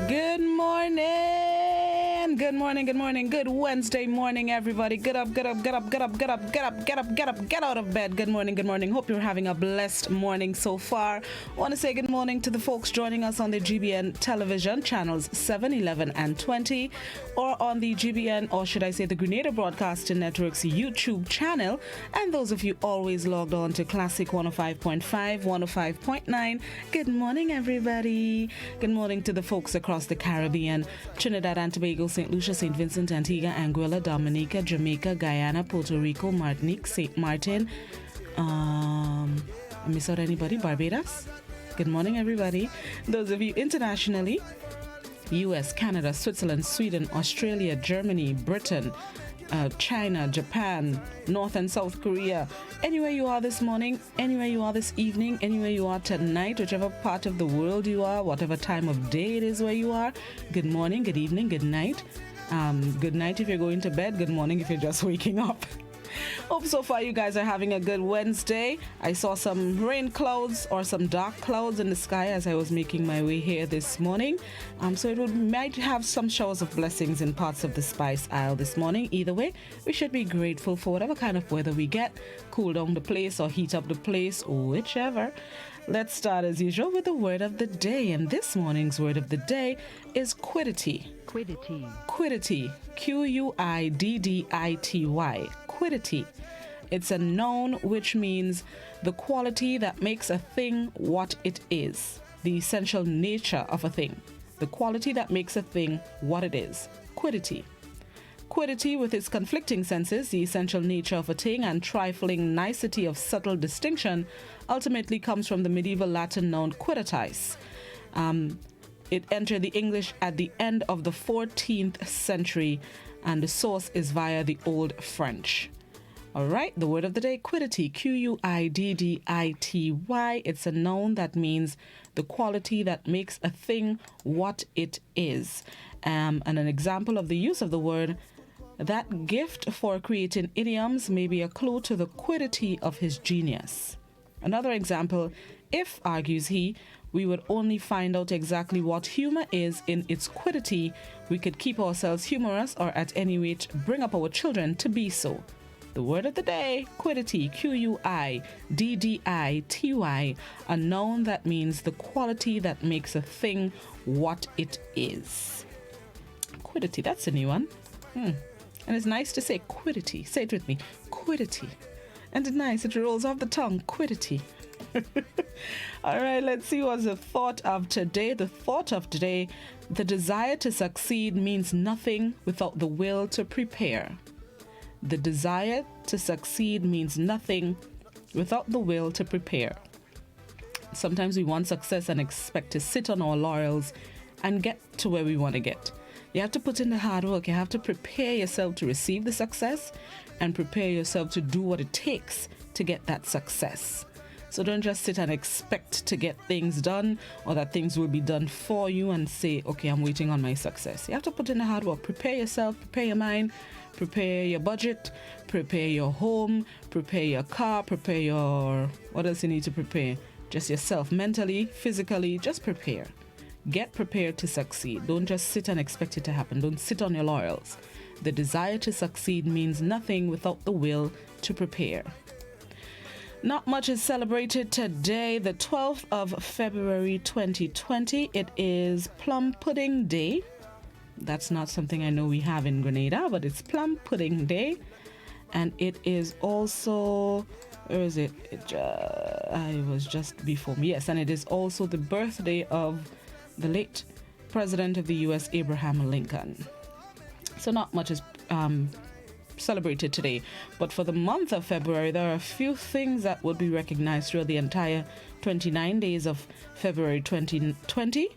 Good morning. Good morning. Good morning. Good Wednesday morning, everybody. Get up, get up, get up, get up, get up, get up, get up, get up, get out of bed. Good morning. Good morning. Hope you're having a blessed morning so far. Want to say good morning to the folks joining us on the GBN television channels 7, 11, and 20, or on the GBN, or should I say the Grenada Broadcasting Network's YouTube channel, and those of you always logged on to Classic 105.5, 105.9. Good morning, everybody. Good morning to the folks across the Caribbean, Trinidad and Tobago, St. Lucia, St. Vincent, Antigua, Anguilla, Dominica, Jamaica, Guyana, Puerto Rico, Martinique, St. Martin. I miss out anybody? Barbados? Good morning, everybody. Those of you internationally, US, Canada, Switzerland, Sweden, Australia, Germany, Britain, China, Japan, North and South Korea, anywhere you are this morning, anywhere you are this evening, anywhere you are tonight, whichever part of the world you are, whatever time of day it is where you are, good morning, good evening, good night. Good night if you're going to bed, good morning if you're just waking up. Hope so far you guys are having a good Wednesday. I saw some rain clouds or some dark clouds in the sky as I was making my way here this morning. So it might have some showers of blessings in parts of the Spice Isle this morning. Either way, we should be grateful for whatever kind of weather we get. Cool down the place or heat up the place, whichever. Let's start as usual with the word of the day. And this morning's word of the day is quiddity. Quiddity. Quiddity. Q-U-I-D-D-I-T-Y. Quiddity. It's a noun which means the quality that makes a thing what it is, the essential nature of a thing, the quality that makes a thing what it is. Quiddity. Quiddity, with its conflicting senses, the essential nature of a thing and trifling nicety of subtle distinction, ultimately comes from the medieval Latin noun quidditas. It entered the English at the end of the 14th century, and the source is via the Old French. All right, the word of the day, quiddity, Q-U-I-D-D-I-T-Y. It's a noun that means the quality that makes a thing what it is. And an example of the use of the word, that gift for creating idioms may be a clue to the quiddity of his genius. Another example, if, argues he, we would only find out exactly what humor is in its quiddity, we could keep ourselves humorous, or at any rate bring up our children to be so. The word of the day, quiddity, Q-U-I-D-D-I-T-Y, a noun that means the quality that makes a thing what it is. Quiddity, that's a new one. And it's nice to say quiddity. Say it with me, quiddity. And it's nice, it rolls off the tongue, quiddity. All right, let's see what's the thought of today. The thought of today, the desire to succeed means nothing without the will to prepare. The desire to succeed means nothing without the will to prepare. Sometimes we want success and expect to sit on our laurels and get to where we want to get. You have to put in the hard work. You have to prepare yourself to receive the success and prepare yourself to do what it takes to get that success. So don't just sit and expect to get things done or that things will be done for you and say, okay, I'm waiting on my success. You have to put in the hard work. Prepare yourself, prepare your mind, prepare your budget, prepare your home, prepare your car, prepare your... What else you need to prepare? Just yourself, mentally, physically, just prepare. Get prepared to succeed. Don't just sit and expect it to happen. Don't sit on your laurels. The desire to succeed means nothing without the will to prepare. Not much is celebrated today, the 12th of February 2020. It is Plum Pudding Day. That's not something I know we have in Grenada, but it's Plum Pudding Day. And it is also, where is it? I was just before me. Yes, and it is also the birthday of the late President of the U.S., Abraham Lincoln. So not much is celebrated today, but for the month of February there are a few things that would be recognized throughout the entire 29 days of February 2020,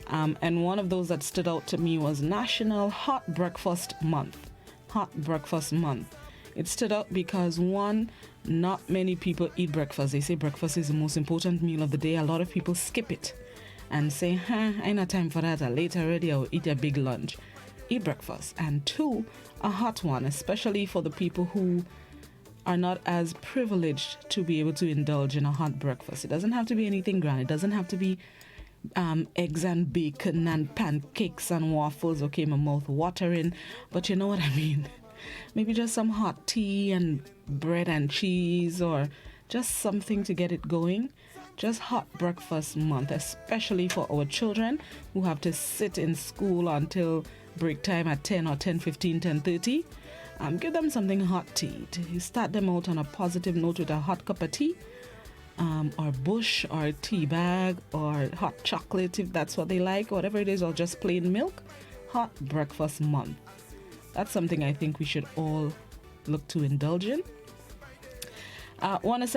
and one of those that stood out to me was National Hot Breakfast Month. Hot Breakfast Month. It stood out because, one, not many people eat breakfast. They say breakfast is the most important meal of the day. A lot of people skip it and say, I ain't no time for that, later already I'll eat a big lunch. Eat breakfast. And two, a hot one, especially for the people who are not as privileged to be able to indulge in a hot breakfast. It doesn't have to be anything grand. It doesn't have to be eggs and bacon and pancakes and waffles. Okay, my mouth watering, but you know what I mean. Maybe just some hot tea and bread and cheese, or just something to get it going. Just hot breakfast month, especially for our children who have to sit in school until break time at 10 or 10:15, 10:30. Give them something hot tea to start them out on a positive note with a hot cup of tea, or bush, or tea bag, or hot chocolate if that's what they like, whatever it is, or just plain milk. Hot breakfast month. That's something I think we should all look to indulge in.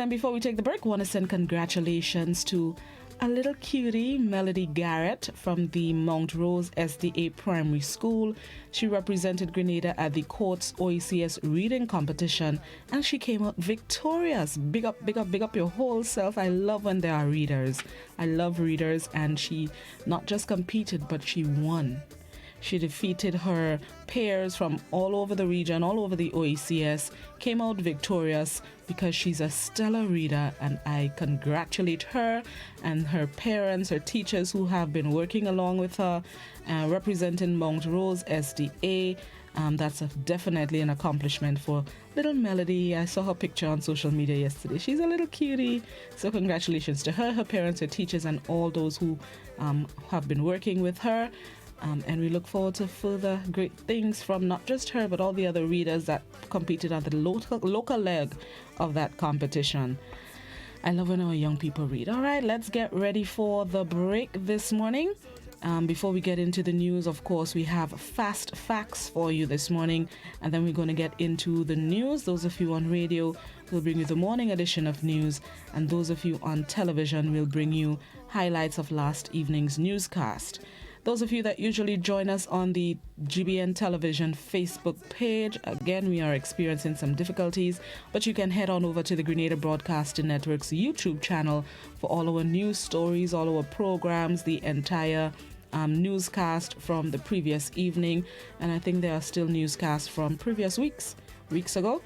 Before we take the break, want to send congratulations to a little cutie, Melody Garrett, from the Mount Rose SDA Primary School. She represented Grenada at the Courts OECS reading competition, and she came out victorious. Big up, big up, big up your whole self. I love when there are readers. I love readers, and she not just competed, but she won. She defeated her peers from all over the region, all over the OECS, came out victorious because she's a stellar reader, and I congratulate her and her parents, her teachers who have been working along with her, representing Mount Rose SDA. That's definitely an accomplishment for little Melody. I saw her picture on social media yesterday. She's a little cutie. So congratulations to her, her parents, her teachers, and all those who have been working with her. And we look forward to further great things from not just her, but all the other readers that competed at the local leg of that competition. I love when our young people read. All right, let's get ready for the break this morning. Before we get into the news, of course, we have fast facts for you this morning, and then we're going to get into the news. Those of you on radio will bring you the morning edition of news, and those of you on television will bring you highlights of last evening's newscast. Those of you that usually join us on the GBN Television Facebook page, again, we are experiencing some difficulties, but you can head on over to the Grenada Broadcasting Network's YouTube channel for all our news stories, all our programs, the entire newscast from the previous evening, and I think there are still newscasts from previous weeks ago.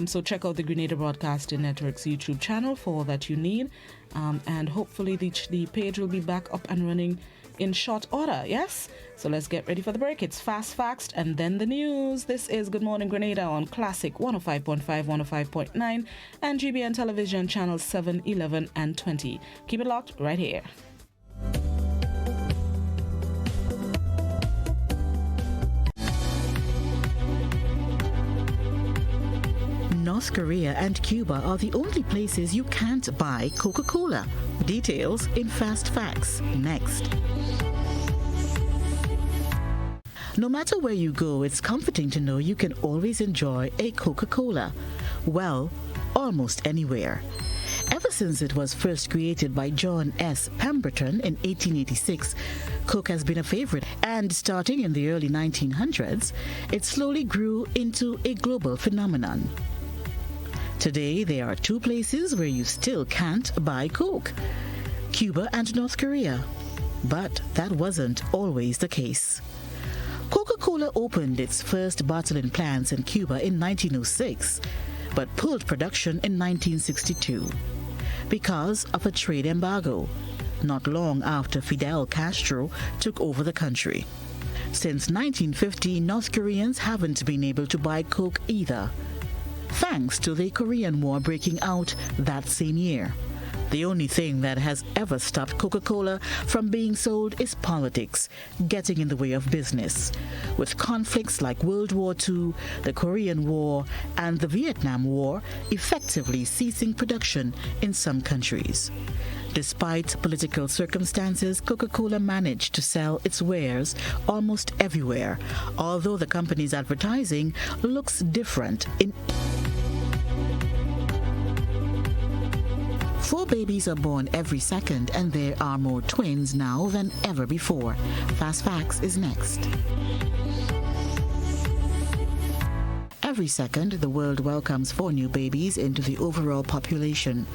So check out the Grenada Broadcasting Network's YouTube channel for all that you need, and hopefully the page will be back up and running in short order, yes? So let's get ready for the break. It's Fast Facts and then the news. This is Good Morning Grenada on Classic 105.5, 105.9 and GBN Television channels 7, 11 and 20. Keep it locked right here. North Korea and Cuba are the only places you can't buy Coca-Cola. Details in Fast Facts next. No matter where you go, it's comforting to know you can always enjoy a Coca-Cola. Well, almost anywhere. Ever since it was first created by John S. Pemberton in 1886, Coke has been a favorite, and starting in the early 1900s, it slowly grew into a global phenomenon. Today, there are two places where you still can't buy Coke: Cuba and North Korea. But that wasn't always the case. Coca-Cola opened its first bottling plants in Cuba in 1906, but pulled production in 1962 because of a trade embargo, not long after Fidel Castro took over the country. Since 1950, North Koreans haven't been able to buy Coke either, thanks to the Korean War breaking out that same year. The only thing that has ever stopped Coca-Cola from being sold is politics getting in the way of business, with conflicts like World War II, the Korean War, and the Vietnam War effectively ceasing production in some countries. Despite political circumstances, Coca-Cola managed to sell its wares almost everywhere, although the company's advertising looks different in 4 babies are born every second, and there are more twins now than ever before. Fast Facts is next. Every second, the world welcomes 4 new babies into the overall population.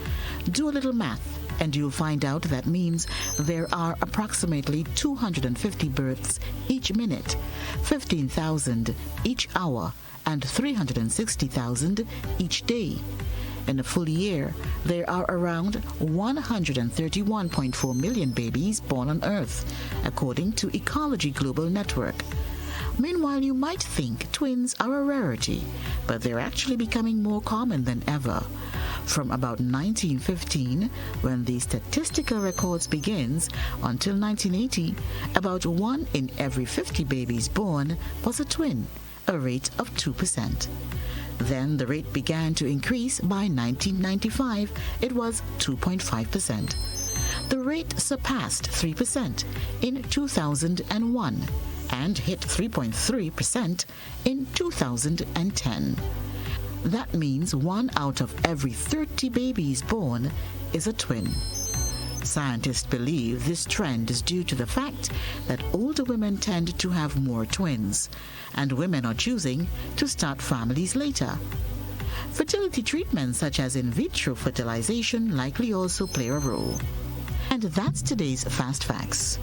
Do a little math, and you'll find out that means there are approximately 250 births each minute, 15,000 each hour, and 360,000 each day. In a full year, there are around 131.4 million babies born on Earth, according to Ecology Global Network. Meanwhile, you might think twins are a rarity, but they're actually becoming more common than ever. From about 1915, when the statistical records begins, until 1980, about 1 in every 50 babies born was a twin, a rate of 2%. Then the rate began to increase. By 1995, it was 2.5%. The rate surpassed 3% in 2001 and hit 3.3% in 2010. That means 1 out of every 30 babies born is a twin. Scientists believe this trend is due to the fact that older women tend to have more twins, and women are choosing to start families later. Fertility treatments such as in vitro fertilization likely also play a role. And that's today's Fast Facts.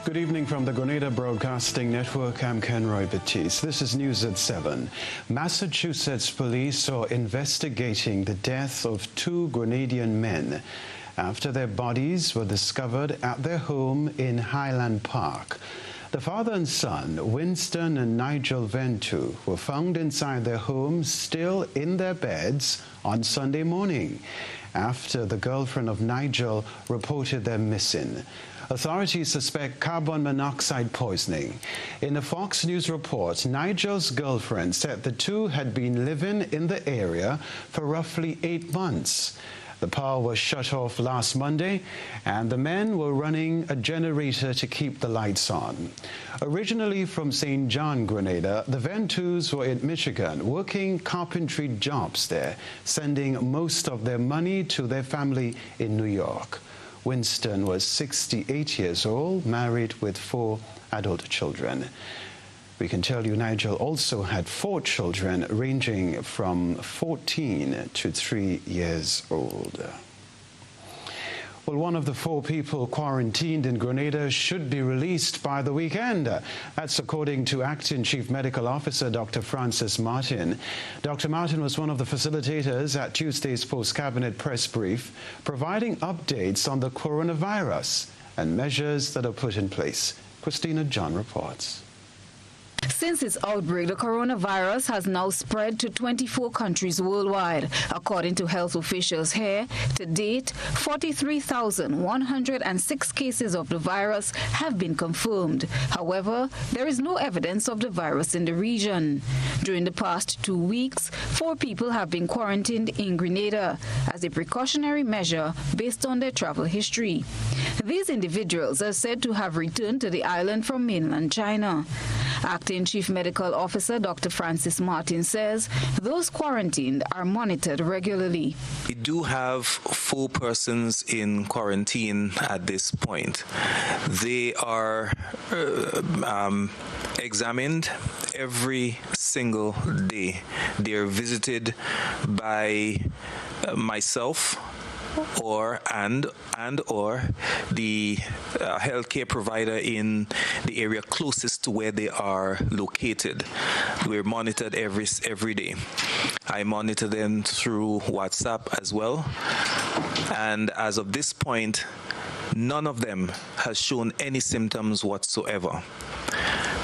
Good evening from the Grenada Broadcasting Network. I'm Ken Roy Batiste. This is News at 7. Massachusetts police are investigating the death of 2 Grenadian men after their bodies were discovered at their home in Highland Park. The father and son, Winston and Nigel Ventu, were found inside their home, still in their beds, on Sunday morning, after the girlfriend of Nigel reported them missing. Authorities suspect carbon monoxide poisoning. In a Fox News report, Nigel's girlfriend said the two had been living in the area for roughly 8 months. The power was shut off last Monday, and the men were running a generator to keep the lights on. Originally from St. John, Grenada, the Ventus were in Michigan, working carpentry jobs there, sending most of their money to their family in New York. Winston was 68 years old, married with 4 adult children. We can tell you Nigel also had 4 children ranging from 14 to 3 years old. Well, one of the 4 people quarantined in Grenada should be released by the weekend. That's according to Acting Chief Medical Officer Dr. Francis Martin. Dr. Martin was one of the facilitators at Tuesday's post-cabinet press brief, providing updates on the coronavirus and measures that are put in place. Christina John reports. Since its outbreak, the coronavirus has now spread to 24 countries worldwide. According to health officials here, to date, 43,106 cases of the virus have been confirmed. However, there is no evidence of the virus in the region. During the past 2 weeks, 4 people have been quarantined in Grenada as a precautionary measure based on their travel history. These individuals are said to have returned to the island from mainland China. Acting Chief Medical Officer Dr. Francis Martin says those quarantined are monitored regularly. We do have 4 persons in quarantine at this point. They are examined every single day. They are visited by myself or the healthcare provider in the area closest to where they are located. We're monitored every day. I monitor them through WhatsApp as well, and as of this point, none of them has shown any symptoms whatsoever.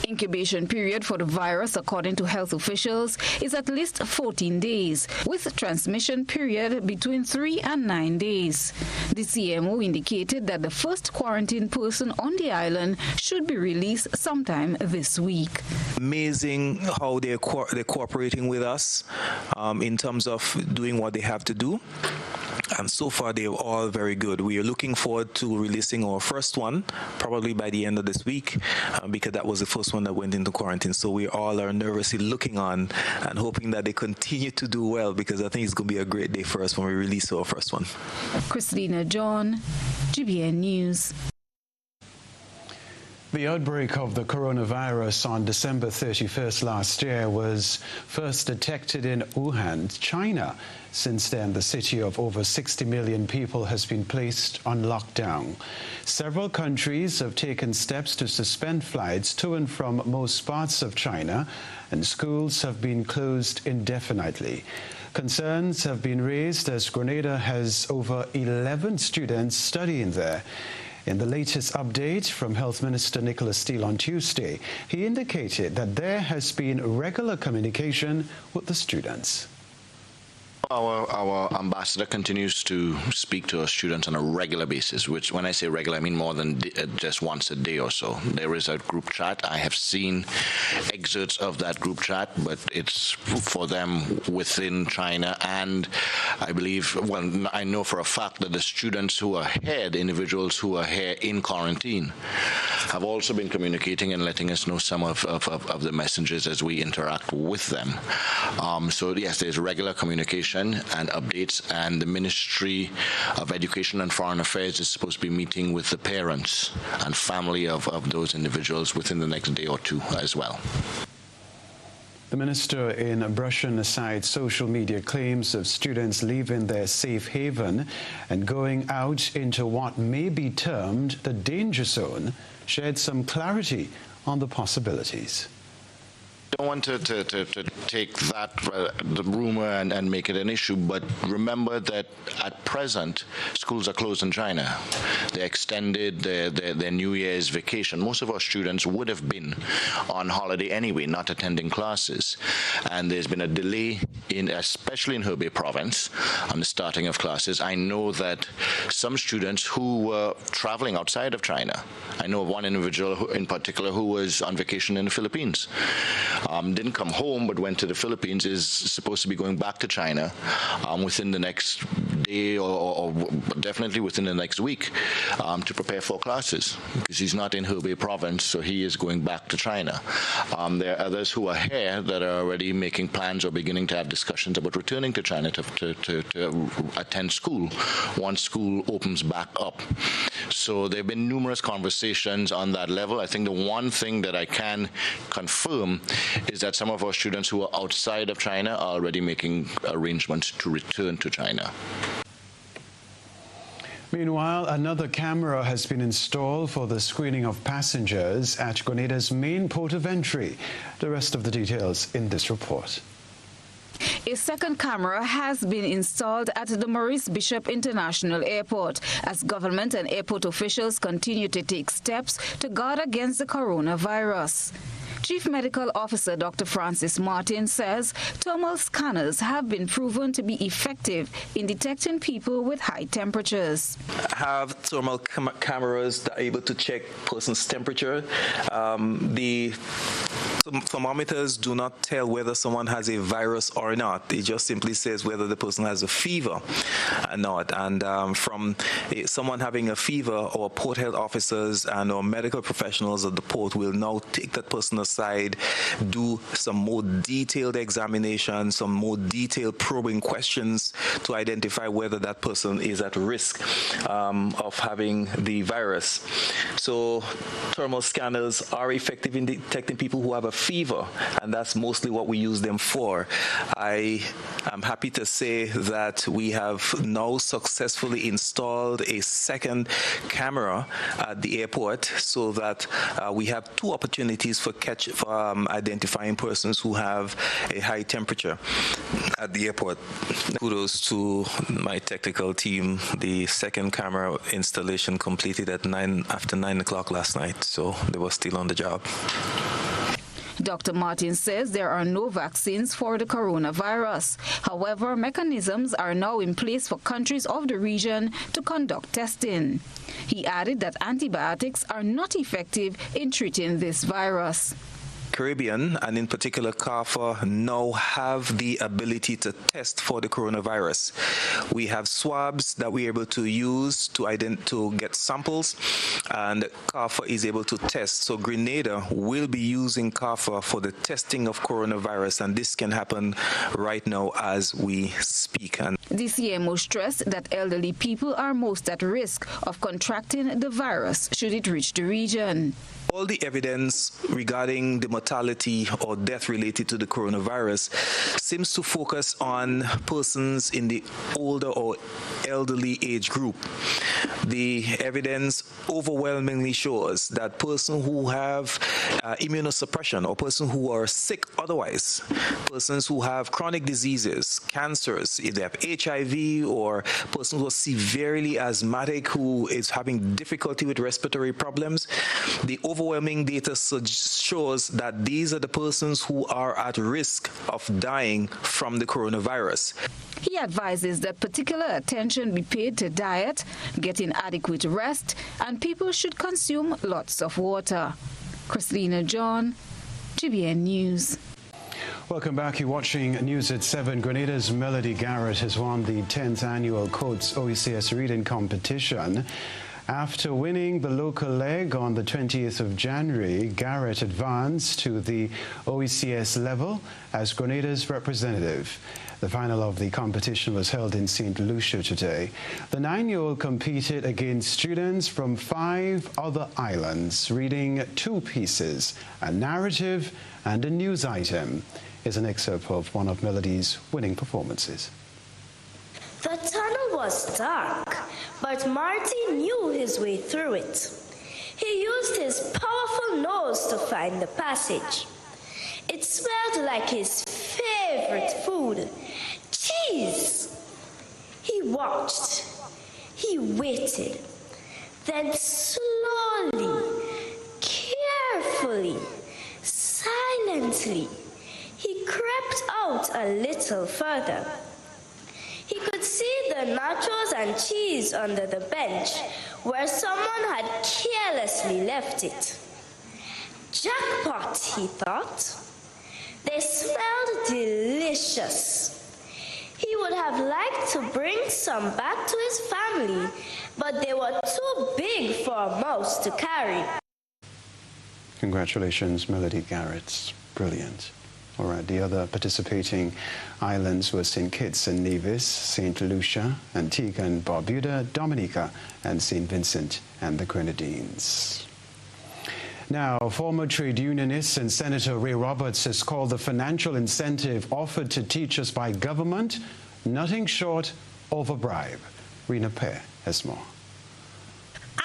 Incubation period for the virus, according to health officials, is at least 14 days, with transmission period between 3 and 9 days. The CMO indicated that the first quarantined person on the island should be released sometime this week. Amazing how they're cooperating with us in terms of doing what they have to do. And so far, they're all very good. We are looking forward to releasing our first one, probably by the end of this week, because that was the first one that went into quarantine. So we all are nervously looking on and hoping that they continue to do well, because I think it's going to be a great day for us when we release our first one. Christina John, GBN News. The outbreak of the coronavirus on December 31st last year was first detected in Wuhan, China. Since then, the city of over 60 million people has been placed on lockdown. Several countries have taken steps to suspend flights to and from most parts of China, and schools have been closed indefinitely. Concerns have been raised as Grenada has over 11 students studying there. In the latest update from Health Minister Nicholas Steele on Tuesday, he indicated that there has been regular communication with the students. Our ambassador continues to speak to our students on a regular basis, which when I say regular, I mean more than just once a day or so. There is a group chat. I have seen excerpts of that group chat, but it's for them within China. And I believe, well, I know for a fact that the students who are here, the individuals who are here in quarantine, have also been communicating and letting us know some of the messages as we interact with them. So yes, there's regular communication and updates, and the Ministry of Education and Foreign Affairs is supposed to be meeting with the parents and family of those individuals within the next day or two as well. The minister, in brushing aside social media claims of students leaving their safe haven and going out into what may be termed the danger zone, shared some clarity on the possibilities. I don't want to take that the rumor and make it an issue, but remember that at present schools are closed in China. They extended their New Year's vacation. Most of our students would have been on holiday anyway, not attending classes, and there's been a delay especially in Hebei province on the starting of classes. I know that some students who were traveling outside of China, I know of one individual in particular who was on vacation in the Philippines. Didn't come home but went to the Philippines, is supposed to be going back to China within the next day or definitely within the next week to prepare for classes, because he's not in Hebei province, so he is going back to China. There are others who are here that are already making plans or beginning to have discussions about returning to China to attend school once school opens back up. So there have been numerous conversations on that level. I think the one thing that I can confirm is that some of our students who are outside of China are already making arrangements to return to China. Meanwhile, another camera has been installed for the screening of passengers at Grenada's main port of entry. The rest of the details in this report. A second camera has been installed at the Maurice Bishop International Airport as government and airport officials continue to take steps to guard against the coronavirus. Chief Medical Officer Dr. Francis Martin says thermal scanners have been proven to be effective in detecting people with high temperatures. Have thermal cameras that are able to check person's temperature. The thermometers do not tell whether someone has a virus or not. It just simply says whether the person has a fever or not. And from someone having a fever, our port health officers and our medical professionals at the port will now take that person aside, do some more detailed examination, some more detailed probing questions to identify whether that person is at risk of having the virus. So thermal scanners are effective in detecting people who have a fever, and that's mostly what we use them for. I am happy to say that we have now successfully installed a second camera at the airport, so that we have two opportunities for identifying persons who have a high temperature at the airport. Kudos to my technical team. The second camera installation completed at after 9 o'clock last night, so they were still on the job. Dr. Martin says there are no vaccines for the coronavirus. However, mechanisms are now in place for countries of the region to conduct testing. He added that antibiotics are not effective in treating this virus. Caribbean, and in particular CARFA, now have the ability to test for the coronavirus. We have swabs that we're able to use to get samples, and CARFA is able to test. So Grenada will be using CARFA for the testing of coronavirus, and this can happen right now as we speak. And the CMO stressed that elderly people are most at risk of contracting the virus should it reach the region. all the evidence regarding the mortality or death related to the coronavirus seems to focus on persons in the older or elderly age group. The evidence overwhelmingly shows that persons who have immunosuppression or persons who are sick otherwise, persons who have chronic diseases, cancers, if they have HIV, or persons who are severely asthmatic who is having difficulty with respiratory problems, the overwhelming data shows that these are the persons who are at risk of dying from the coronavirus. He advises that particular attention be paid to diet, getting adequate rest, and people should consume lots of water. Christina John, GBN News. Welcome back. You're watching News at 7. Grenada's Melody Garrett has won the 10th annual Coates OECS reading competition. After winning the local leg on the 20th of January, Garrett advanced to the OECS level as Grenada's representative. The final of the competition was held in St. Lucia today. The 9-year-old competed against students from 5 other islands, reading 2 pieces, a narrative and a news item. Here's an excerpt of one of Melody's winning performances. The tunnel was dark, but Marty knew his way through it. He used his powerful nose to find the passage. It smelled like his favorite food, cheese. He watched. He waited. Then slowly, carefully, silently, he crept out a little further. He could see the nachos and cheese under the bench where someone had carelessly left it. Jackpot, he thought. They smelled delicious. He would have liked to bring some back to his family, but they were too big for a mouse to carry. Congratulations, Melody Garrett. Brilliant. All right, the other participating islands were St. Kitts and Nevis, St. Lucia, Antigua and Barbuda, Dominica, and St. Vincent and the Grenadines. Now, former trade unionist and Senator Ray Roberts has called the financial incentive offered to teachers by government nothing short of a bribe. Rena Pear has more.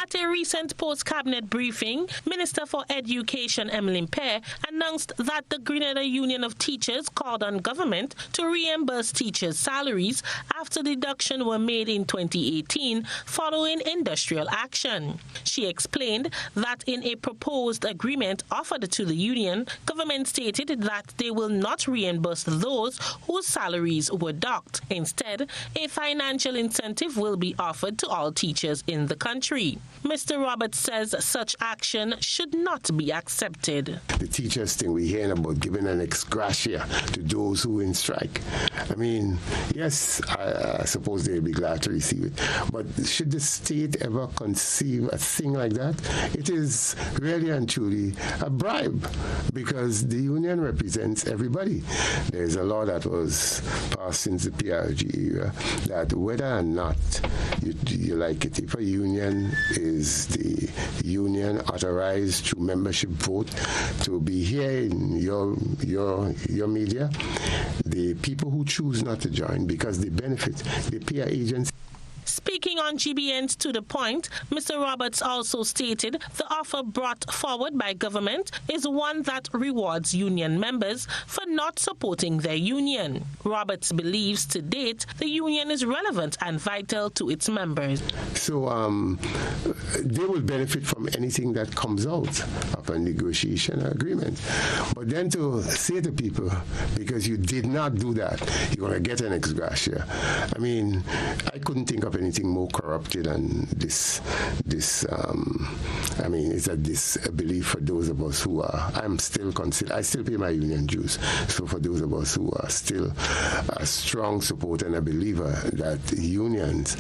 At a recent post-cabinet briefing, Minister for Education Emmeline Pear announced that the Grenada Union of Teachers called on government to reimburse teachers' salaries after deductions were made in 2018 following industrial action. She explained that in a proposed agreement offered to the union, government stated that they will not reimburse those whose salaries were docked. Instead, a financial incentive will be offered to all teachers in the country. Mr. Roberts says such action should not be accepted. The teachers thing we're hearing about giving an ex gratia to those who in strike. I mean, yes, I suppose they'll be glad to receive it. But should the state ever conceive a thing like that? It is really and truly a bribe because the union represents everybody. There's a law that was passed since the PRG era that whether or not you like it, if a union is the union authorized through membership vote to be here in your media, the people who choose not to join because they benefit, they pay an agency. Speaking on GBN's To The Point, Mr. Roberts also stated the offer brought forward by government is one that rewards union members for not supporting their union. Roberts believes to date the union is relevant and vital to its members. So they will benefit from anything that comes out of a negotiation agreement. But then to say to people, because you did not do that, you're going to get an ex gratia. I mean, I couldn't think of anything more corrupted than this. I mean, it's a disbelief for those of us who are. I still pay my union dues. So for those of us who are still a strong supporter and a believer that unions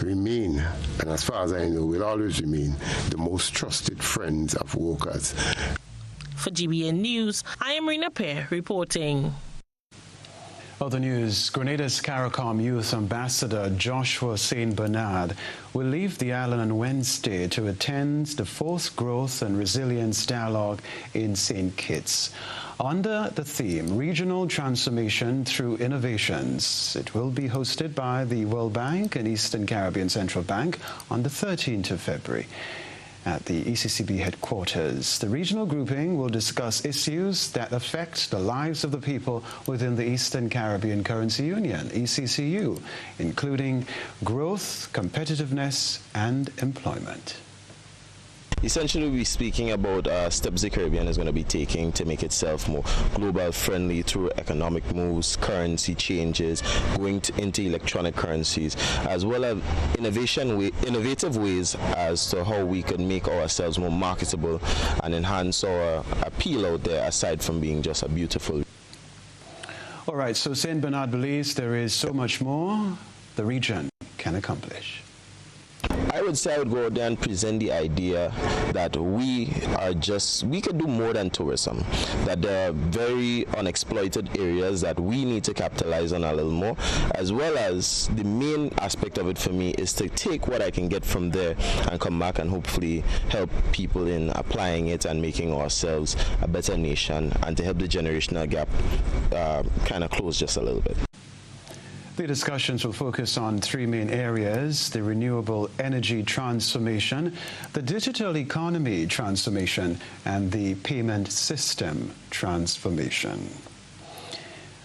remain, and as far as I know, will always remain the most trusted friends of workers. For GBN News, I am Rena Pear reporting. Other news, Grenada's CARICOM Youth Ambassador Joshua St. Bernard will leave the island on Wednesday to attend the 4th Growth and Resilience Dialogue in St. Kitts. Under the theme, Regional Transformation Through Innovations, it will be hosted by the World Bank and Eastern Caribbean Central Bank on the 13th of February. At the ECCB headquarters, the regional grouping will discuss issues that affect the lives of the people within the Eastern Caribbean Currency Union, ECCU, including growth, competitiveness, and employment. Essentially, we're speaking about steps the Caribbean is going to be taking to make itself more global friendly through economic moves, currency changes, going into electronic currencies, as well as innovative ways as to how we could make ourselves more marketable and enhance our appeal out there, aside from being just a beautiful. All right, so St. Bernard believes there is so much more the region can accomplish. I would say I would go out there and present the idea that we could do more than tourism, that there are very unexploited areas that we need to capitalize on a little more, as well as the main aspect of it for me is to take what I can get from there and come back and hopefully help people in applying it and making ourselves a better nation, and to help the generational gap kind of close just a little bit. The discussions will focus on 3 main areas: the renewable energy transformation, the digital economy transformation, and the payment system transformation.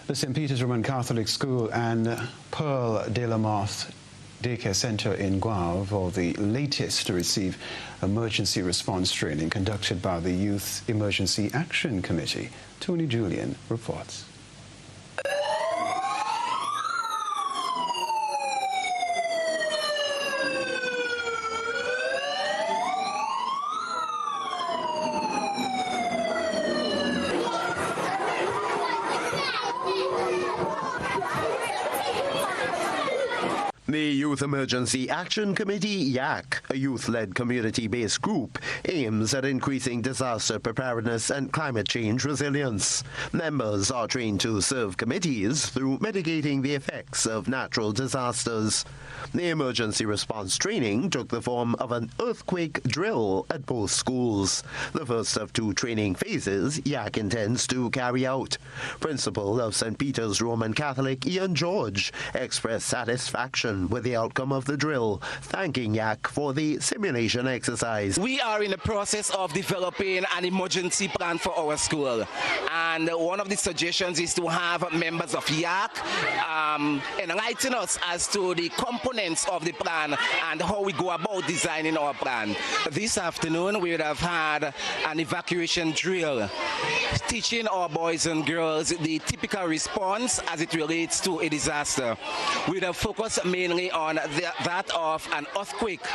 The St. Peter's Roman Catholic School and Pearl de la Moth Daycare Center in Guave are the latest to receive emergency response training conducted by the Youth Emergency Action Committee. Tony Julian reports. The Youth Emergency Action Committee, YAC, a youth-led community-based group, aims at increasing disaster preparedness and climate change resilience. Members are trained to serve committees through mitigating the effects of natural disasters. The emergency response training took the form of an earthquake drill at both schools, the first of 2 training phases YAC intends to carry out. Principal of St. Peter's Roman Catholic Ian George expressed satisfaction with the outcome of the drill, thanking YAC for the simulation exercise. We are in the process of developing an emergency plan for our school, and one of the suggestions is to have members of YAC enlighten us as to the components of the plan and how we go about designing our plan. This afternoon we would have had an evacuation drill, teaching our boys and girls the typical response as it relates to a disaster. We would have focused mainly on that of an earthquake,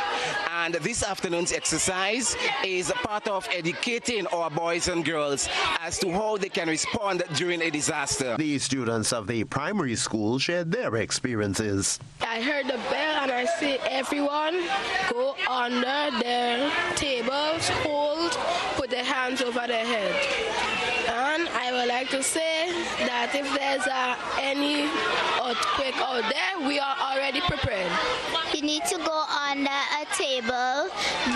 and this afternoon's exercise is part of educating our boys and girls as to how they can respond during a disaster. The students of the primary school shared their experiences. I heard the bell and I see everyone go under their tables, put their hands over their head. And I would like to say that if there's any earthquake out there, we are already prepared. You need to go under a table,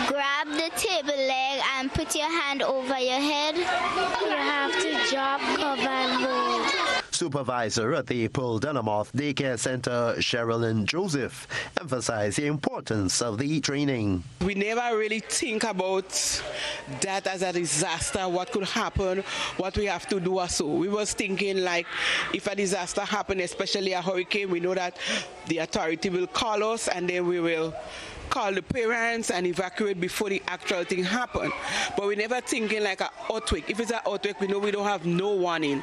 grab the table leg and put your hand over your head. You have to drop, cover and hold. Supervisor at the Pearl de la Moth Daycare Center, Sherilyn Joseph, emphasized the importance of the training. We never really think about that as a disaster, what could happen, what we have to do or so. We was thinking like if a disaster happened, especially a hurricane, we know that the authority will call us and then we will call the parents and evacuate before the actual thing happen. But we never thinking like an earthquake. If it's an earthquake, we know we don't have no warning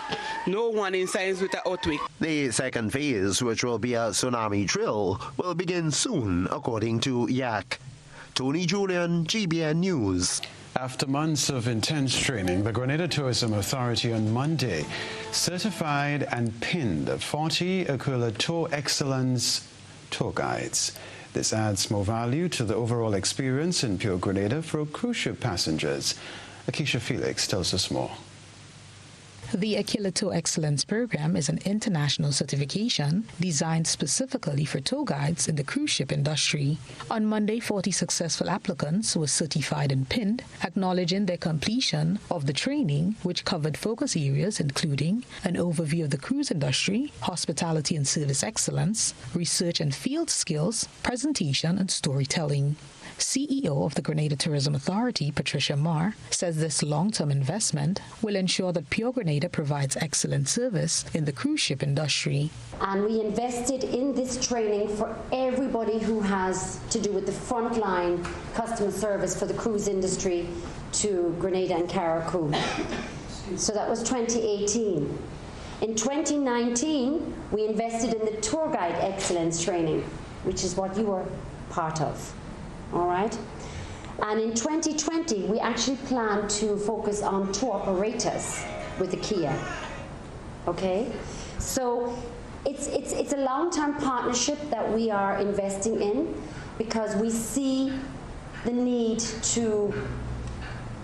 signs with an earthquake. The second phase, which will be a tsunami drill, will begin soon, according to YAC. Tony Julian, GBN News. After months of intense training, the Grenada Tourism Authority on Monday certified and pinned 40 Aquila Tour Excellence tour guides. This adds more value to the overall experience in Pure Grenada for cruise ship passengers. Akeisha Felix tells us more. The Aquilito Excellence Program is an international certification designed specifically for tour guides in the cruise ship industry. On Monday, 40 successful applicants were certified and pinned, acknowledging their completion of the training, which covered focus areas including an overview of the cruise industry, hospitality and service excellence, research and field skills, presentation and storytelling. CEO of the Grenada Tourism Authority, Patricia Marr, says this long-term investment will ensure that Pure Grenada provides excellent service in the cruise ship industry. And we invested in this training for everybody who has to do with the frontline customer service for the cruise industry to Grenada and Carriacou. So that was 2018. In 2019, we invested in the tour guide excellence training, which is what you were part of. All right, and in 2020 we actually plan to focus on tour operators with the Kia. Okay, so it's a long-term partnership that we are investing in because we see the need to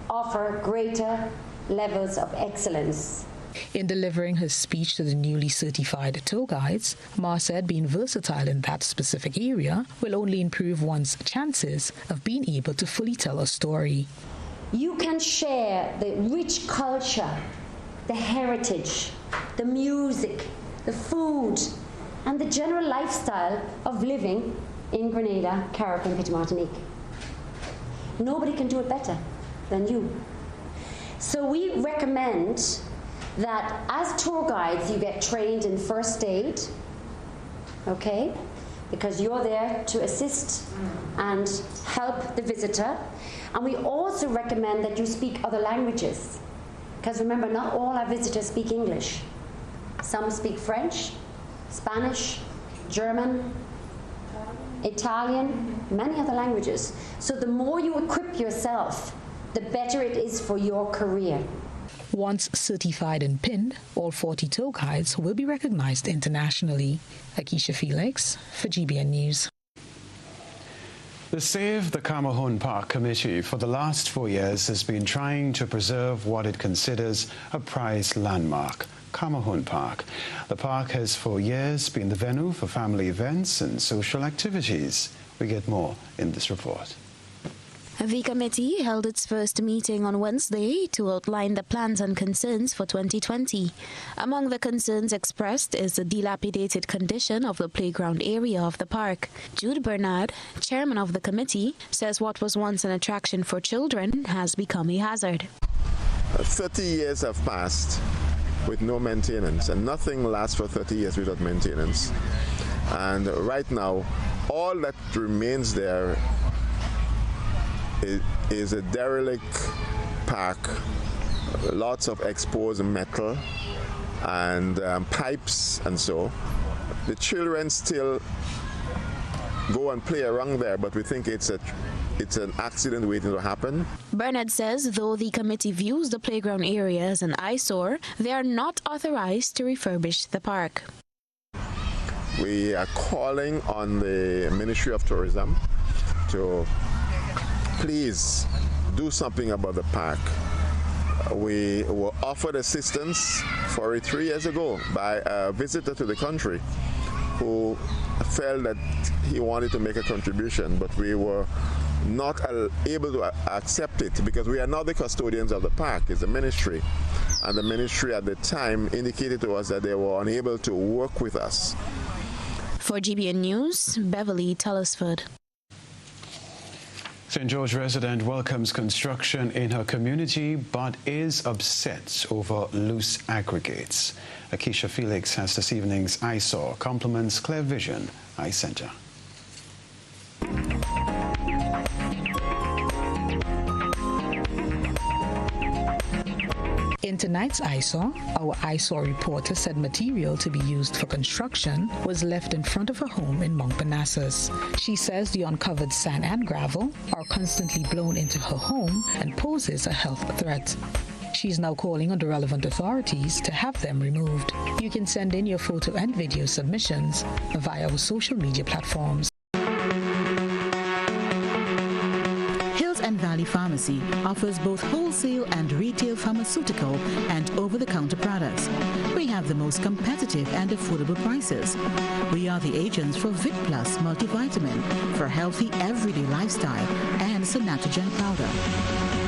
offer greater levels of excellence. In delivering her speech to the newly certified tour guides, Marr said being versatile in that specific area will only improve one's chances of being able to fully tell a story. You can share the rich culture, the heritage, the music, the food, and the general lifestyle of living in Grenada, Carriacou, and Petite Martinique. Nobody can do it better than you. So we recommend that as tour guides you get trained in first aid, okay, because you're there to assist and help the visitor. And we also recommend that you speak other languages, because remember, not all our visitors speak English. Some speak French, Spanish, German, Italian, many other languages. So the more you equip yourself, the better it is for your career. Once certified and pinned, all 40 tour guides will be recognized internationally. Akeisha Felix for GBN News. The Save the Camahun Park Committee for the last 4 years has been trying to preserve what it considers a prized landmark, Camahun Park. The park has for years been the venue for family events and social activities. We get more in this report. The committee held its first meeting on Wednesday to outline the plans and concerns for 2020. Among the concerns expressed is the dilapidated condition of the playground area of the park. Jude Bernard, chairman of the committee, says what was once an attraction for children has become a hazard. 30 years have passed with no maintenance, and nothing lasts for 30 years without maintenance. And right now, all that remains there is a derelict park, lots of exposed metal and pipes, and so the children still go and play around there, but we think it's an accident waiting to happen. Bernard says though the committee views the playground area as an eyesore, they are not authorized to refurbish the park. We are calling on the Ministry of Tourism to please do something about the park. We were offered assistance for it 3 years ago by a visitor to the country who felt that he wanted to make a contribution, but we were not able to accept it because we are not the custodians of the park. It's the ministry, and the ministry at the time indicated to us that they were unable to work with us. For GBN News, Beverly Tellisford. St. George resident welcomes construction in her community but is upset over loose aggregates. Akeisha Felix has this evening's eyesore, compliments Clear Vision Eye Center. In tonight's eyesore, our eyesore reporter said material to be used for construction was left in front of her home in Montparnasse. She says the uncovered sand and gravel are constantly blown into her home and poses a health threat. She's now calling on the relevant authorities to have them removed. You can send in your photo and video submissions via our social media platforms. and Valley Pharmacy offers both wholesale and retail pharmaceutical and over-the-counter products. We have the most competitive and affordable prices. We are the agents for Vit Plus multivitamin for healthy everyday lifestyle and Sanatogen powder.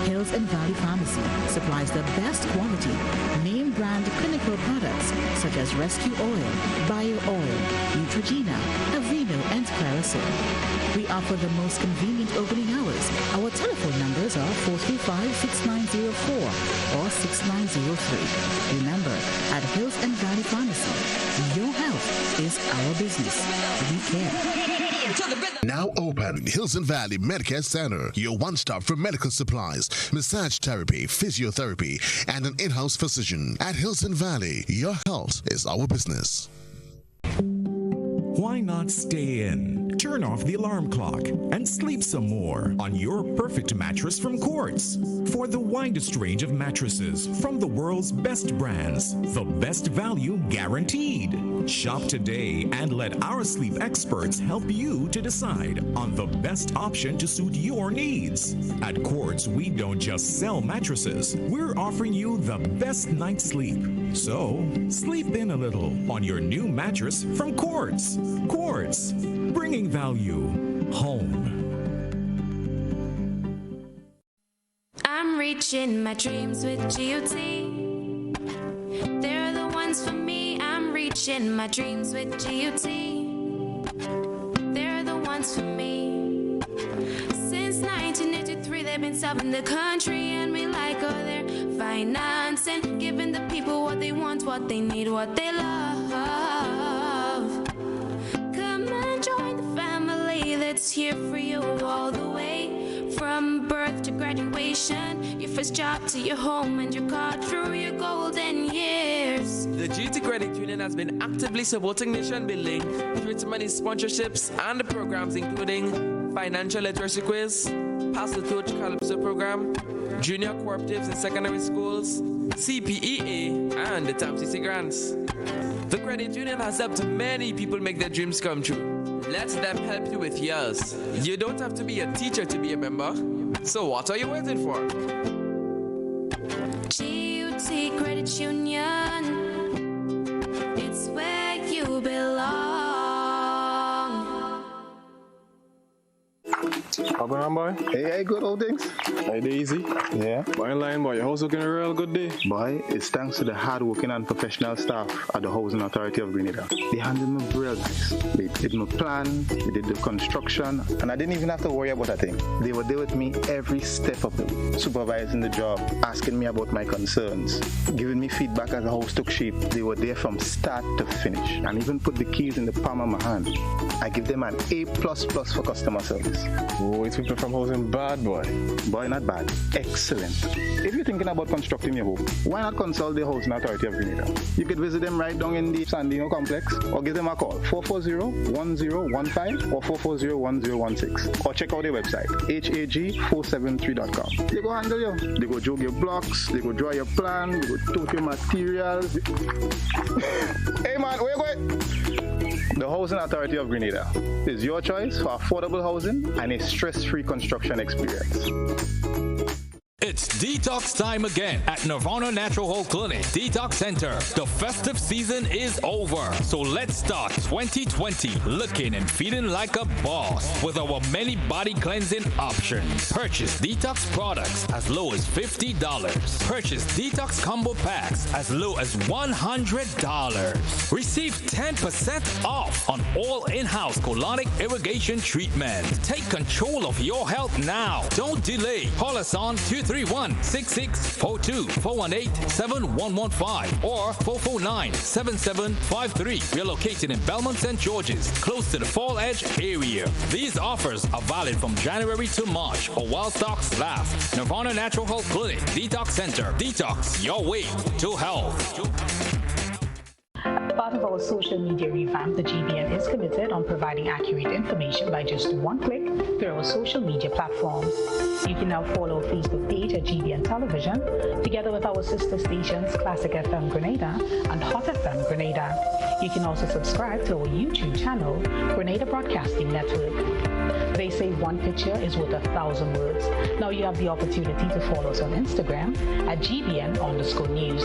Hills and Valley Pharmacy supplies the best quality, name brand clinical products such as Rescue Oil, Bio Oil, Neutrogena, Aveeno, and Clarisil. We offer the most convenient opening hours. Our telephone numbers are 435-6904 or 6903. Remember, at Hills and Valley Pharmacy, your health is our business. We care. Now open Hills and Valley Medicare Center, your one-stop for medical supplies, massage therapy, physiotherapy, and an in-house physician. At Hills and Valley, your health is our business. Why not stay in, turn off the alarm clock, and sleep some more on your perfect mattress from Quartz? For the widest range of mattresses from the world's best brands, the best value guaranteed. Shop today and let our sleep experts help you to decide on the best option to suit your needs. At Quartz, we don't just sell mattresses, we're offering you the best night's sleep. So, sleep in a little on your new mattress from Quartz. Quartz, bringing value home. I'm reaching my dreams with GOT. They're the ones for me. I'm reaching my dreams with GOT. They're the ones for me. Since 1983, they've been serving the country, and we like all their financing, giving the people what they want, what they need, what they love. Come and join the family that's here for you all the way, from birth to graduation, your first job to your home and your car through your golden years. The GT Credit Union has been actively supporting nation building through its many sponsorships and the programs including financial literacy quiz, Pass the Torch Calypso program, junior cooperatives in secondary schools, CPEA, and the TAMCC grants. The credit union has helped many people make their dreams come true. Let them help you with yours. You don't have to be a teacher to be a member. So what are you waiting for? GUT Credit Union, it's where you belong. How going on, boy? Hey, good old things. Hey, easy. Yeah. Boy, in line, boy. Your house looking a real good day. Boy, it's thanks to the hard-working and professional staff at the Housing Authority of Grenada. They handled me real nice. They did my plan, they did the construction, and I didn't even have to worry about a thing. They were there with me every step of the way, supervising the job, asking me about my concerns, giving me feedback as the house took shape. They were there from start to finish, and even put the keys in the palm of my hand. I give them an A++ for customer service. Oh, it's people from housing bad, boy. Boy, not bad. Excellent. If you're thinking about constructing your home, why not consult the Housing Authority of Grenada? You could visit them right down in the Sandino complex, or give them a call, 440-1015 or 440-1016. Or check out their website, hag473.com. They go handle you. They go jog your blocks, they go draw your plan, they go tote your materials. Hey man, where you going? The Housing Authority of Grenada is your choice for affordable housing and a stress-free construction experience. It's detox time again at Nirvana Natural Health Clinic Detox Center. The festive season is over, so let's start 2020 looking and feeling like a boss with our many body cleansing options. Purchase detox products as low as $50. Purchase detox combo packs as low as $100. Receive 10% off on all in-house colonic irrigation treatment. Take control of your health now. Don't delay. Call us on 231-6642, 418-7115, or 449-7753. We are located in Belmont St. George's, close to the Fall Edge area. These offers are valid from January to March or while stocks last. Nirvana Natural Health Clinic Detox Center. Detox your way to health. Part of our social media revamp, the GBN is committed on providing accurate information by just one click through our social media platforms. You can now follow our Facebook page at GBN Television, together with our sister stations Classic FM Grenada and Hot FM Grenada. You can also subscribe to our YouTube channel, Grenada Broadcasting Network. They say one picture is worth 1,000 words. Now you have the opportunity to follow us on Instagram at GBN_news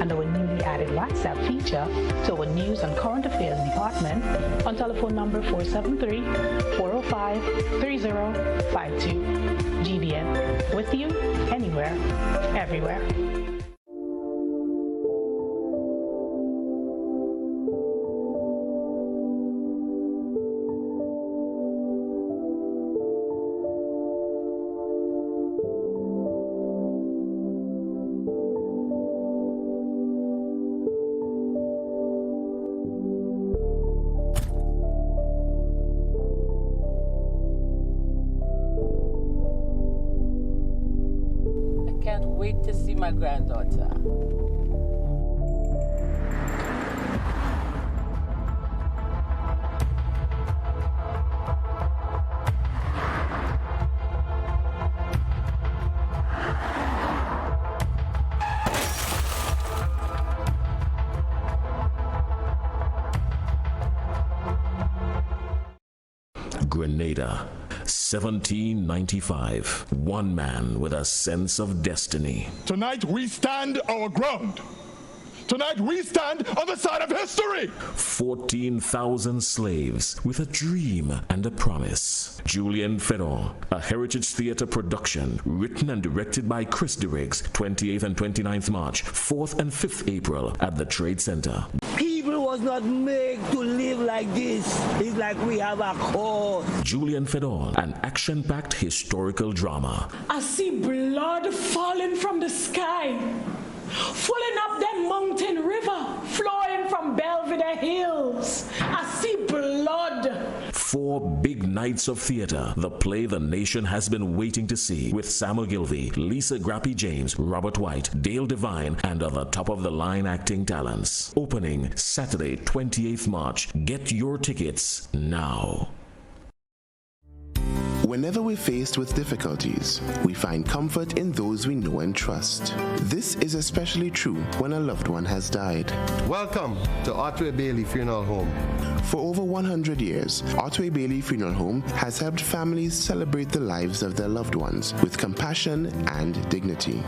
and our newly added WhatsApp feature to our news and current affairs department on telephone number 473-405-3052. GBN, with you, anywhere, everywhere. Wait to see my granddaughter. Grenada, 1795. One man with a sense of destiny. Tonight we stand our ground. Tonight we stand on the side of history. 14,000 slaves with a dream and a promise. Julian Fedor, a Heritage Theatre production, written and directed by Chris DeRiggs, 28th and 29th March, 4th and 5th April at the Trade Center. People was not made to live like this. It's like we have a cause. Julian Fedor, an action-packed historical drama. I see blood falling from the sky, falling up that mountain river, flowing from Belvedere Hills. I see blood. 4 big nights of theater, the play the nation has been waiting to see, with Sam Ogilvy, Lisa Grappy James, Robert White, Dale Devine, and other top-of-the-line acting talents. Opening Saturday, 28th March. Get your tickets now. Whenever we're faced with difficulties, we find comfort in those we know and trust. This is especially true when a loved one has died. Welcome to Otway Bailey Funeral Home. For over 100 years, Otway Bailey Funeral Home has helped families celebrate the lives of their loved ones with compassion and dignity.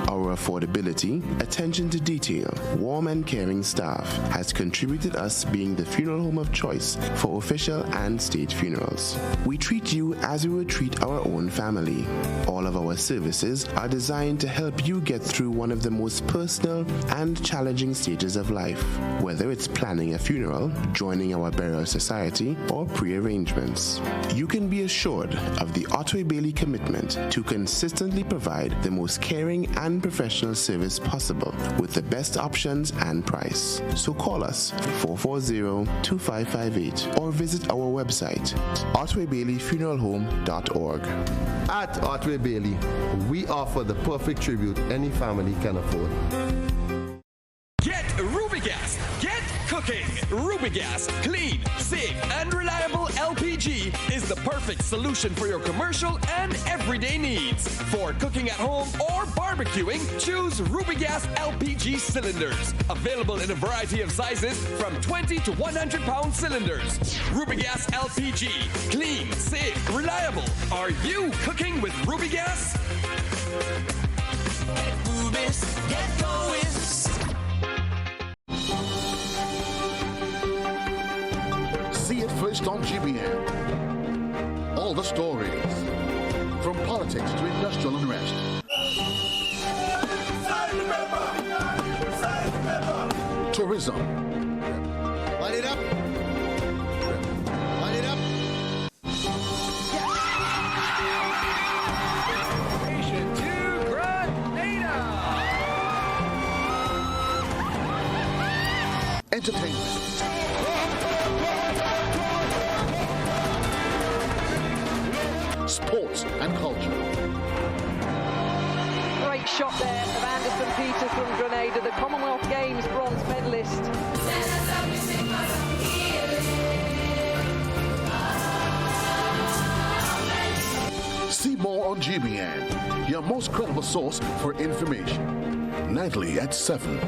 Our affordability, attention to detail, warm and caring staff has contributed us being the funeral home of choice for official and state funerals. We treat you as we would treat our own family. All of our services are designed to help you get through one of the most personal and challenging stages of life, whether it's planning a funeral, joining our burial society, or pre-arrangements. You can be assured of the Otway Bailey commitment to consistently provide the most caring and professional service possible with the best options and price. So call us 440-2558 or visit our website, otwaybaileyfuneralhome.org. At Otway Bailey, we offer the perfect tribute any family can afford. Get Rubigas. Get cooking. Rubigas, clean, safe, and reliable LPG is the perfect solution for your commercial and everyday needs. For cooking at home or barbecuing, choose Rubigas LPG cylinders. Available in a variety of sizes from 20 to 100-pound cylinders. Rubigas LPG, clean, safe, reliable. Are you cooking with Rubigas? Get Rubis, get going. See it first on GBN. All the stories, from politics to industrial unrest. Tourism. Light it up. Light it up. Nation to Grenada. Entertainment. Sports and culture. Great shot there of Anderson Peters from Grenada, the Commonwealth Games bronze medalist. See more on GBN, your most credible source for information. Nightly at 7.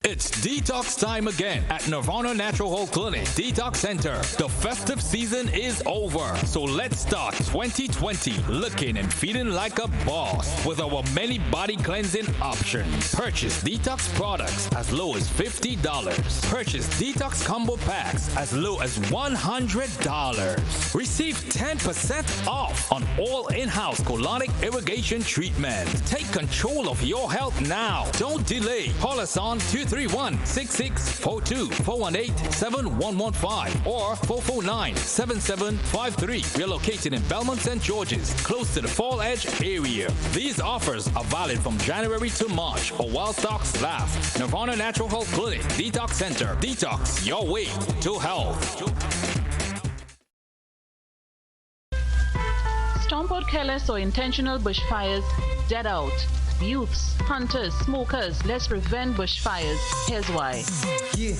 It's detox time again at Nirvana Natural Health Clinic Detox Center. The festive season is over, so let's start 2020 looking and feeling like a boss with our many body cleansing options. Purchase detox products as low as $50. Purchase detox combo packs as low as $100. Receive 10% off on all in-house colonic irrigation treatment. Take control of your health now. Don't delay. Call us on 231-6642, 418-7115, or 449-7753. We are located in Belmont St. George's, close to the Fall Edge area. These offers are valid from January to March or while stocks last. Nirvana Natural Health Clinic Detox Center. Detox your way to health. Stomp out careless or intentional bushfires, dead out. Youths, hunters, smokers, let's prevent bushfires. Here's why. Yeah,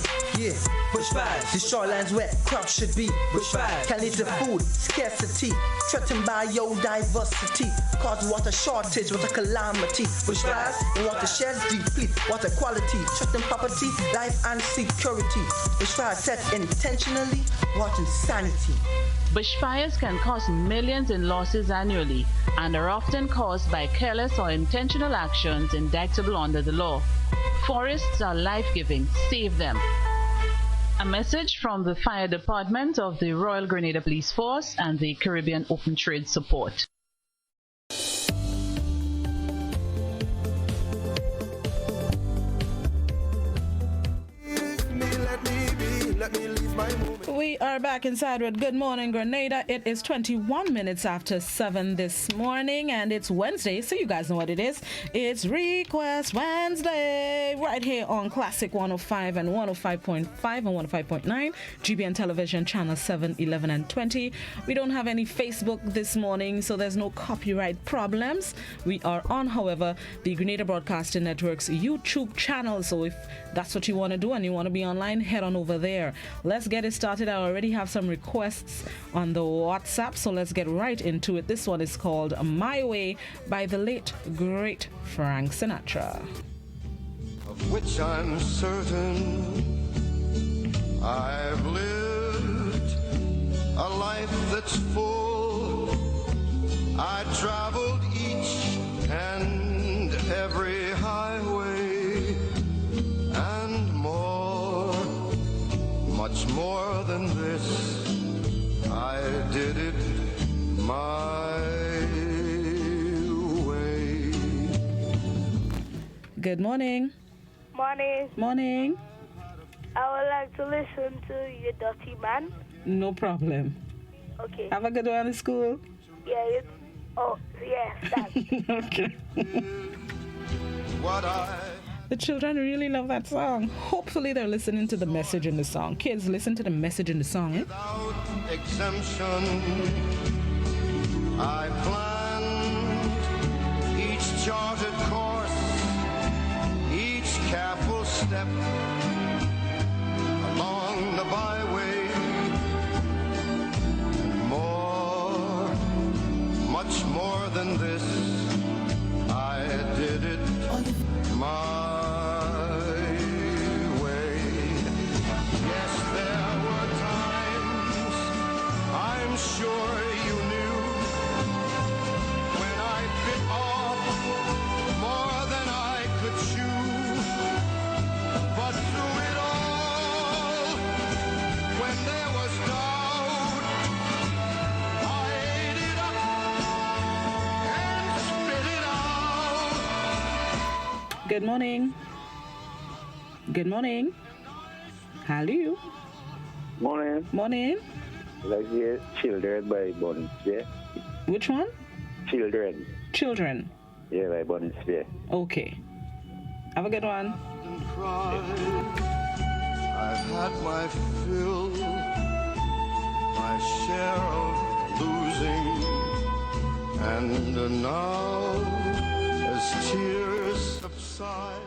bushfires. The shorelands wet, crops should be bushfires. Can't eat the food, scarcity, threatened biodiversity, cause water shortage, water calamity. Bushfires and watersheds deplete water quality, threaten property, life and security. Bushfires set intentionally, water insanity. Bushfires can cost millions in losses annually and are often caused by careless or intentional actions indictable under the law. Forests are life-giving. Save them. A message from the Fire Department of the Royal Grenada Police Force and the Caribbean Open Trade Support. We are back inside with Good Morning Grenada. It is 21 minutes after 7 this morning, and it's Wednesday, so you guys know what it is. It's Request Wednesday, right here on Classic 105 and 105.5 and 105.9, GBN Television, Channel 7, 11, and 20. We don't have any Facebook this morning, so there's no copyright problems. We are on, however, the Grenada Broadcasting Network's YouTube channel, so if that's what you want to do and you want to be online, head on over there. Let's get it started. I already have some requests on the WhatsApp, so let's get right into it. This one is called My Way by the late, great Frank Sinatra. Of which I'm certain I've lived a life that's full. I traveled each and every highway and more, much more than this. I did it my way. Good morning. Morning. Morning. I would like to listen to You Dirty Man. No problem. Okay. Have a good one in school. Yeah. That. Okay. The children really love that song. Hopefully they're listening to the message in the song. Kids, listen to the message in the song. Without exemption, I planned each charted course, each careful step along the byway, and more, much more than this. I did it my way. Yes, there were times, I'm sure you knew, when I bit off more than I could chew. But through it all, when there was doubt, I ate it up and spit it out. Good morning. Good morning. Hello. Morning. Morning. Let's hear Children by Bonnie Sphere. Which one? Children. Children. Yeah, by Bonnie Sphere. Okay. Have a good one. I've had my fill, my share of losing, and now as tears subside.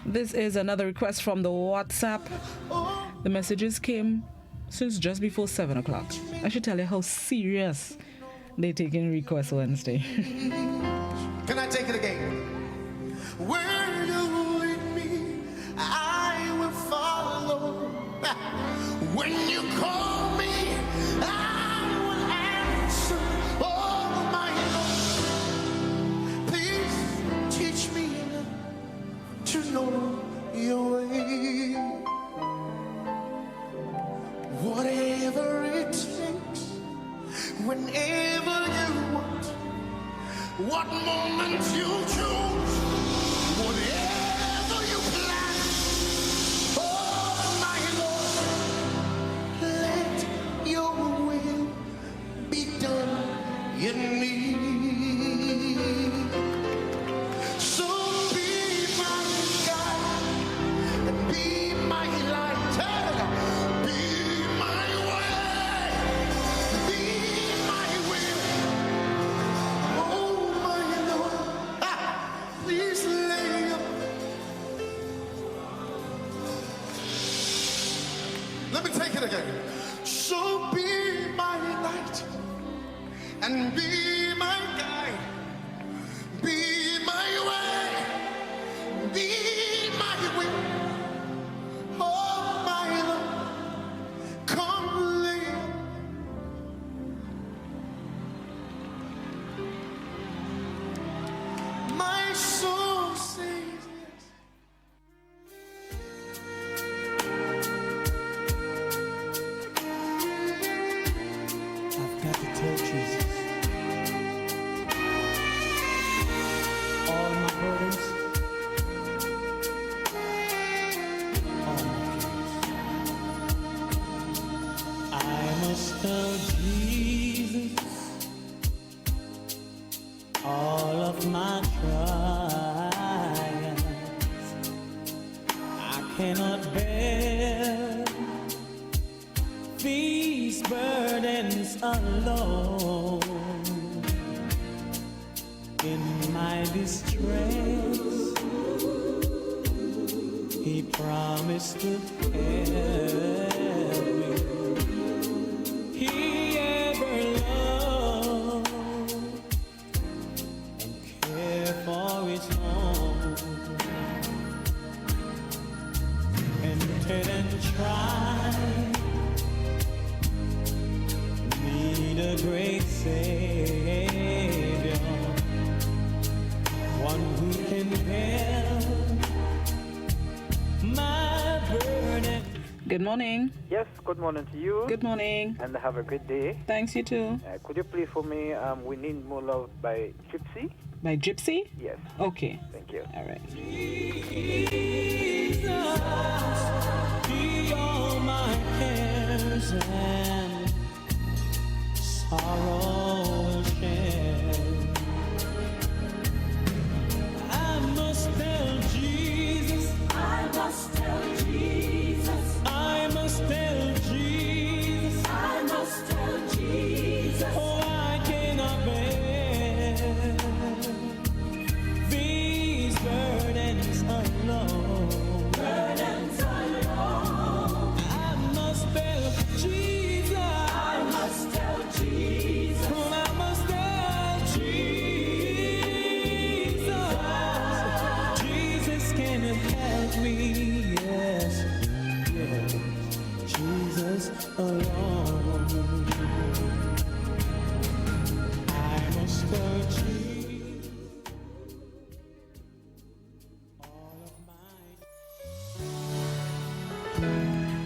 This is another request from the WhatsApp. The messages came since just before 7 o'clock. I should tell you how serious they take in Request Wednesday. Can I take it again? Where you lead me, I will follow. When you call me, I will answer. Oh, my Lord, please teach me to know your way. Whatever it takes, whenever you want, what moment you choose, whatever you plan. Oh, my Lord, let your will be done in me. So be my guide and be my light. Be my way, be my will. Oh, my Lord, please lay up. Let me take it again. So be my light and be my guide. Be my way, be my will. Oh, my Lord, come lay. My soul says yes. I've got to tell Jesus all my burdens, all my cares. I must tell Jesus all of my trials. I cannot bear these burdens alone. In my distress, He promised to help me. He ever loved and cared for His own. Tempted and tried, need a great Savior, one who can bear my burden. Good morning. Yes, good morning to you. Good morning. And have a great day. Thanks, you too. Could you play for me We Need More Love by Gypsy? By Gypsy? Yes. Okay. Thank you. All right. Jesus, be all my cares and sorrow will share. I must tell Jesus. I must tell Jesus. I must tell Jesus. I must tell Jesus. Oh, I cannot bear these burdens alone. Burdens alone. I must tell Jesus. I must tell Jesus. I must tell Jesus. Jesus, can you help me? Yes, yes. Jesus alone. I must tell Jesus.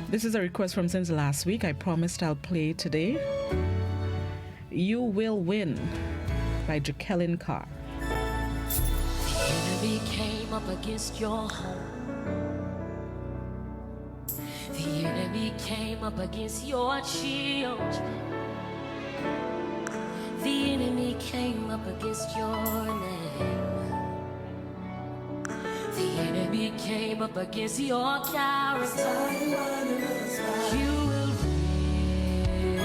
This is a request from since last week. I promised I'll play today. You Will Win by Jacqueline Carr. The enemy came up against your home. The enemy came up against your children. The enemy came up against your name. The enemy came up against your character. You will win.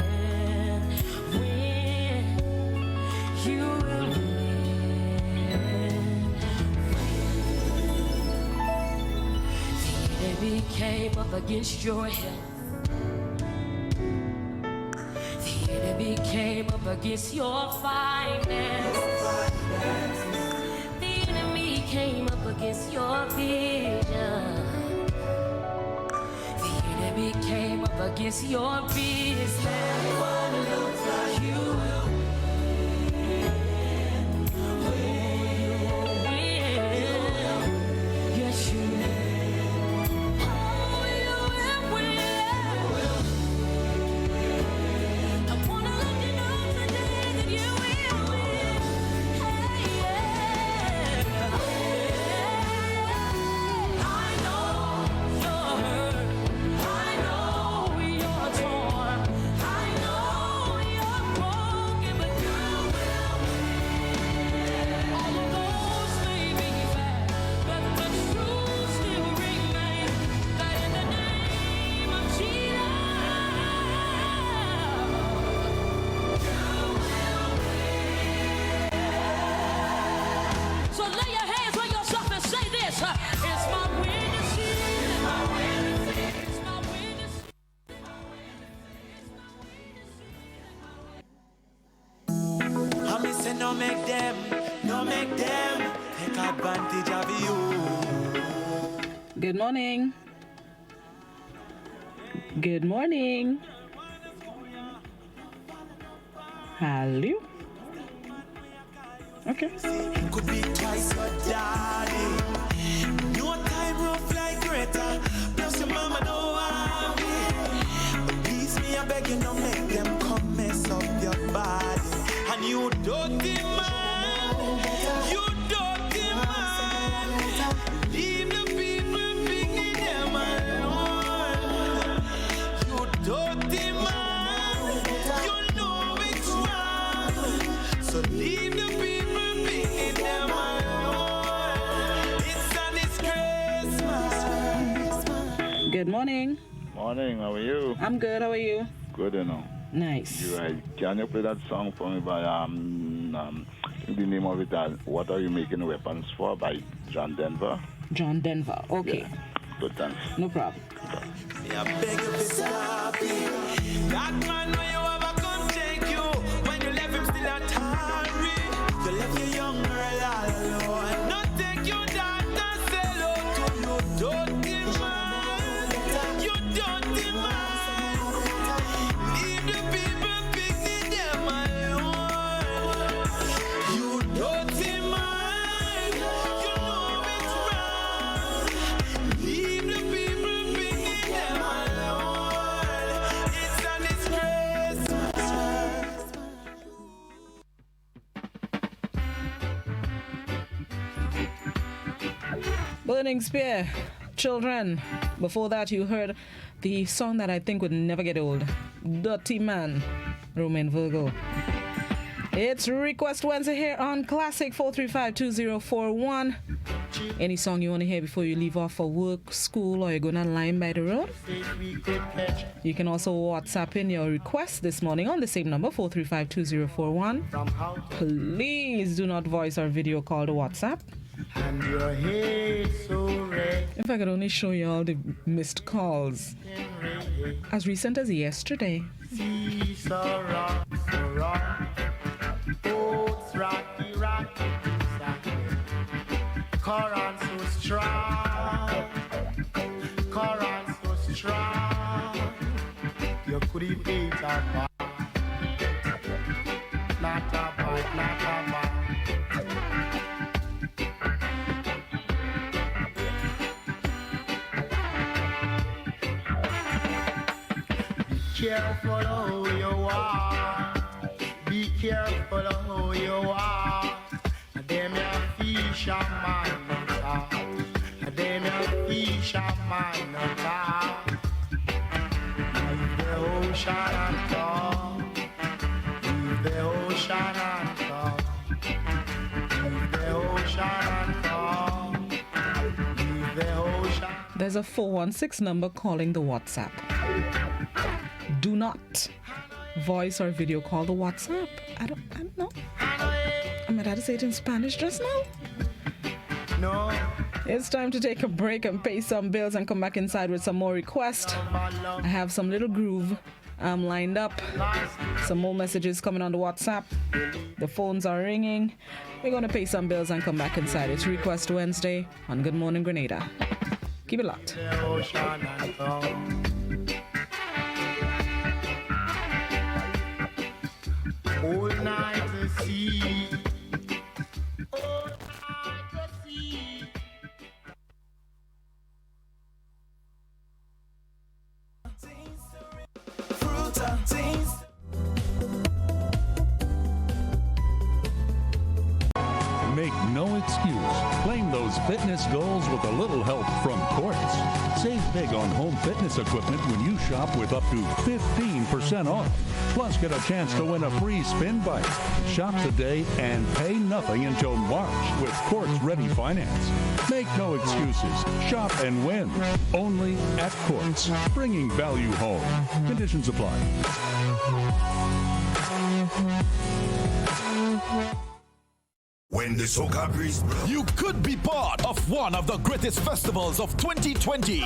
You will win. The enemy came up against your health. The enemy came up against your finances. The enemy came up against your vision. The enemy came up against your business. Everyone looks like you will win. You will win. Yes, you will. Oh, you will win. I wanna let you know today that you will win. Hey, yeah. I know you're hurt. I know you're torn. I know you're broken, but you will win. All of those may be fair, but the truth still remains that in the name of Jesus, you will win. So lay your hands on yourself and say this: it's my winning season. It's my winning season. It's my winning season. I me say no make them take advantage of you. Good morning. Good morning. Hello. Okay. Could be twice your daddy. No time rough like Greta. Plus your mama don't want me. But please me, I beg you, no make them come mess up your body. And you dirty man, you dirty man. Leave the people thinking them alone. You dirty man, you know it's wrong. So leave the people thinking them alone. It's a disgrace, man. Good morning. Morning, how are you? I'm good. How are you? Good, you know. Nice. You right. Can you play that song for me by the name of it? What Are You Making Weapons For by John Denver? John Denver. Okay. Yeah. Good, thanks. No problem. Yeah, beg you to stop it. That man when you ever come take you. When you left him still at Harry. You left your young girl all alone. Not take your daughter, sell out to you dirty man. You dirty man. Leave the people picking them alone. You dirty man. You know it's wrong. Leave the people picking them alone. It's a disgrace. Burning Spear, Children. Before that, you heard the song that I think would never get old, Dirty Man, Roman Virgo. It's Request Wednesday here on Classic 435-2041. Any song you want to hear before you leave off for work, school, or you're going to line by the road? You can also WhatsApp in your request this morning on the same number, 435-2041. Please do not voice or video call the WhatsApp. And your hair so red. If I could only show you all the missed calls as recent as yesterday. See so rock, boats rocky, rocky, current so strong, current so strong. You could have ate a bite, not a bite, not a bite. Careful how you walk. Be careful how you walk. Them your fisherman no talk. Them your fisherman no talk. Leave the ocean and come. Leave the ocean and come. Leave the ocean and come. Leave the ocean. There's a 416 number calling the WhatsApp. Do not voice or video call the WhatsApp. I don't know. I might have to say it in Spanish just now. No. It's time to take a break and pay some bills and come back inside with some more requests. I have some little groove lined up. Some more messages coming on the WhatsApp. The phones are ringing. We're going to pay some bills and come back inside. It's Request Wednesday on Good Morning Grenada. Keep it locked. All night the sea. Make no excuse. Claim those fitness goals with a little help from Quartz. Save big on home fitness equipment when you shop with up to 15% off. Plus, get a chance to win a free spin bike. Shop today and pay nothing until March with Quartz Ready Finance. Make no excuses. Shop and win. Only at Quartz. Bringing value home. Conditions apply. When the soca breeze blows, you could be part of one of the greatest festivals of 2020.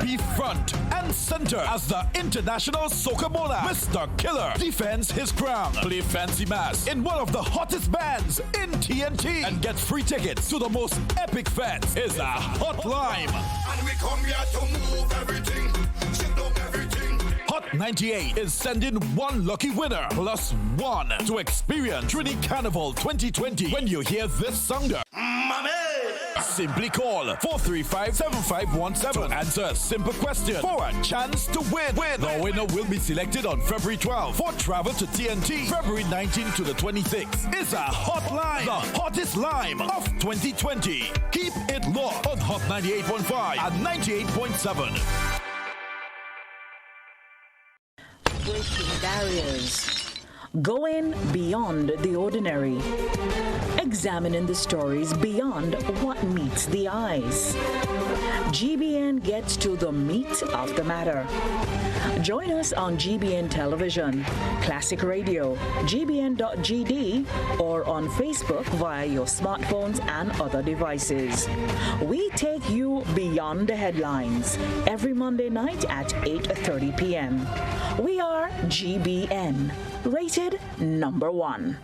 Be front and center as the international soca monarch, Mr. Killer, defends his crown. Play fancy mass in one of the hottest bands in TNT and get free tickets to the most epic fest. Is a hot lime. And we come here to move everything, shit up everything. Hot 98 is sending one lucky winner plus one to experience Trini Carnival 2020 when you hear this song. Simply call 435-7517 to answer a simple question for a chance to win. The winner will be selected on February 12 for travel to TNT February 19 to the 26th. It's a hot lime, the hottest lime of 2020. Keep it locked on Hot 98.5 and 98.7. Breaking barriers. Going beyond the ordinary. Examining the stories beyond what meets the eyes. GBN gets to the meat of the matter. Join us on GBN Television, Classic Radio, gbn.gd, or on Facebook via your smartphones and other devices. We take you beyond the headlines every Monday night at 8:30 p.m. We are GBN, rated number 1.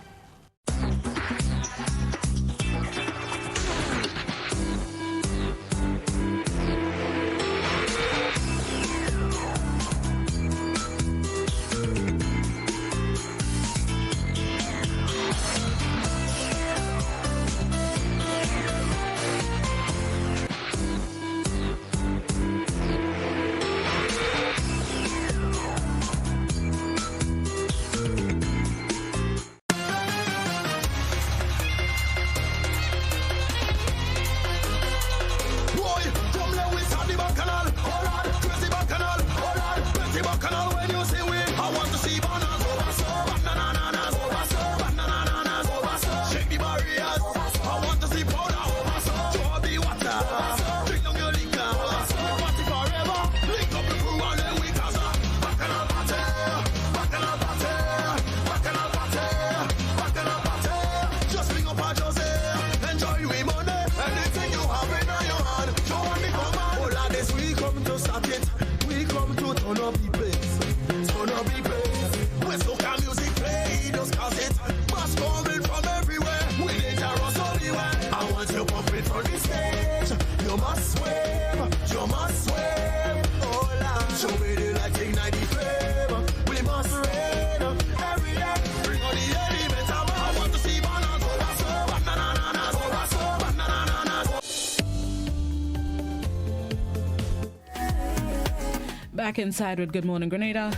Back inside with Good Morning Grenada.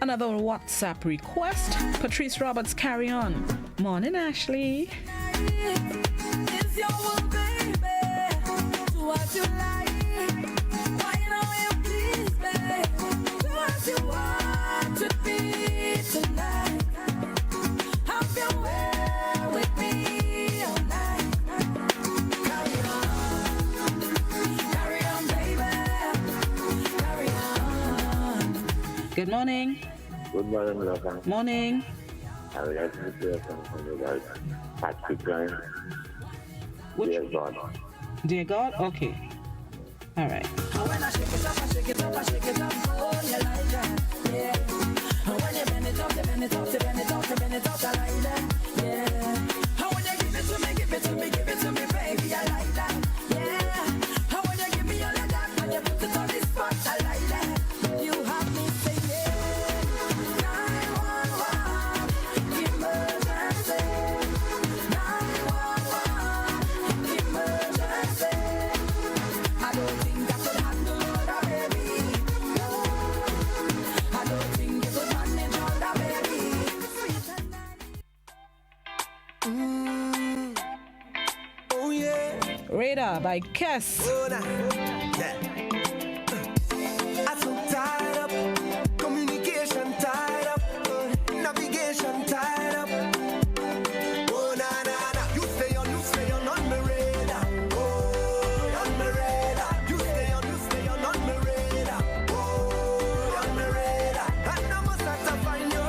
Another WhatsApp request. Patrice Roberts, Carry On. Morning, Ashley. It's your world, baby. Do what you like. Why you please, baby? Do what you want to be tonight. Have your way with me all night. Carry on, baby. Carry on. Good morning. Good morning, Logan. Morning. I would like to hear something about Patrick Ryan. Dear God. Dear God? Okay. All right. When I shake it up, I shake it up, I shake it up, oh, you like that, yeah. Radar by Kess. I'm so tied up, communication tied up, navigation tied up. Oh na na na, you stay on my radar. Oh, on my radar. You stay on my radar. Oh, on my radar. And I must have to find you.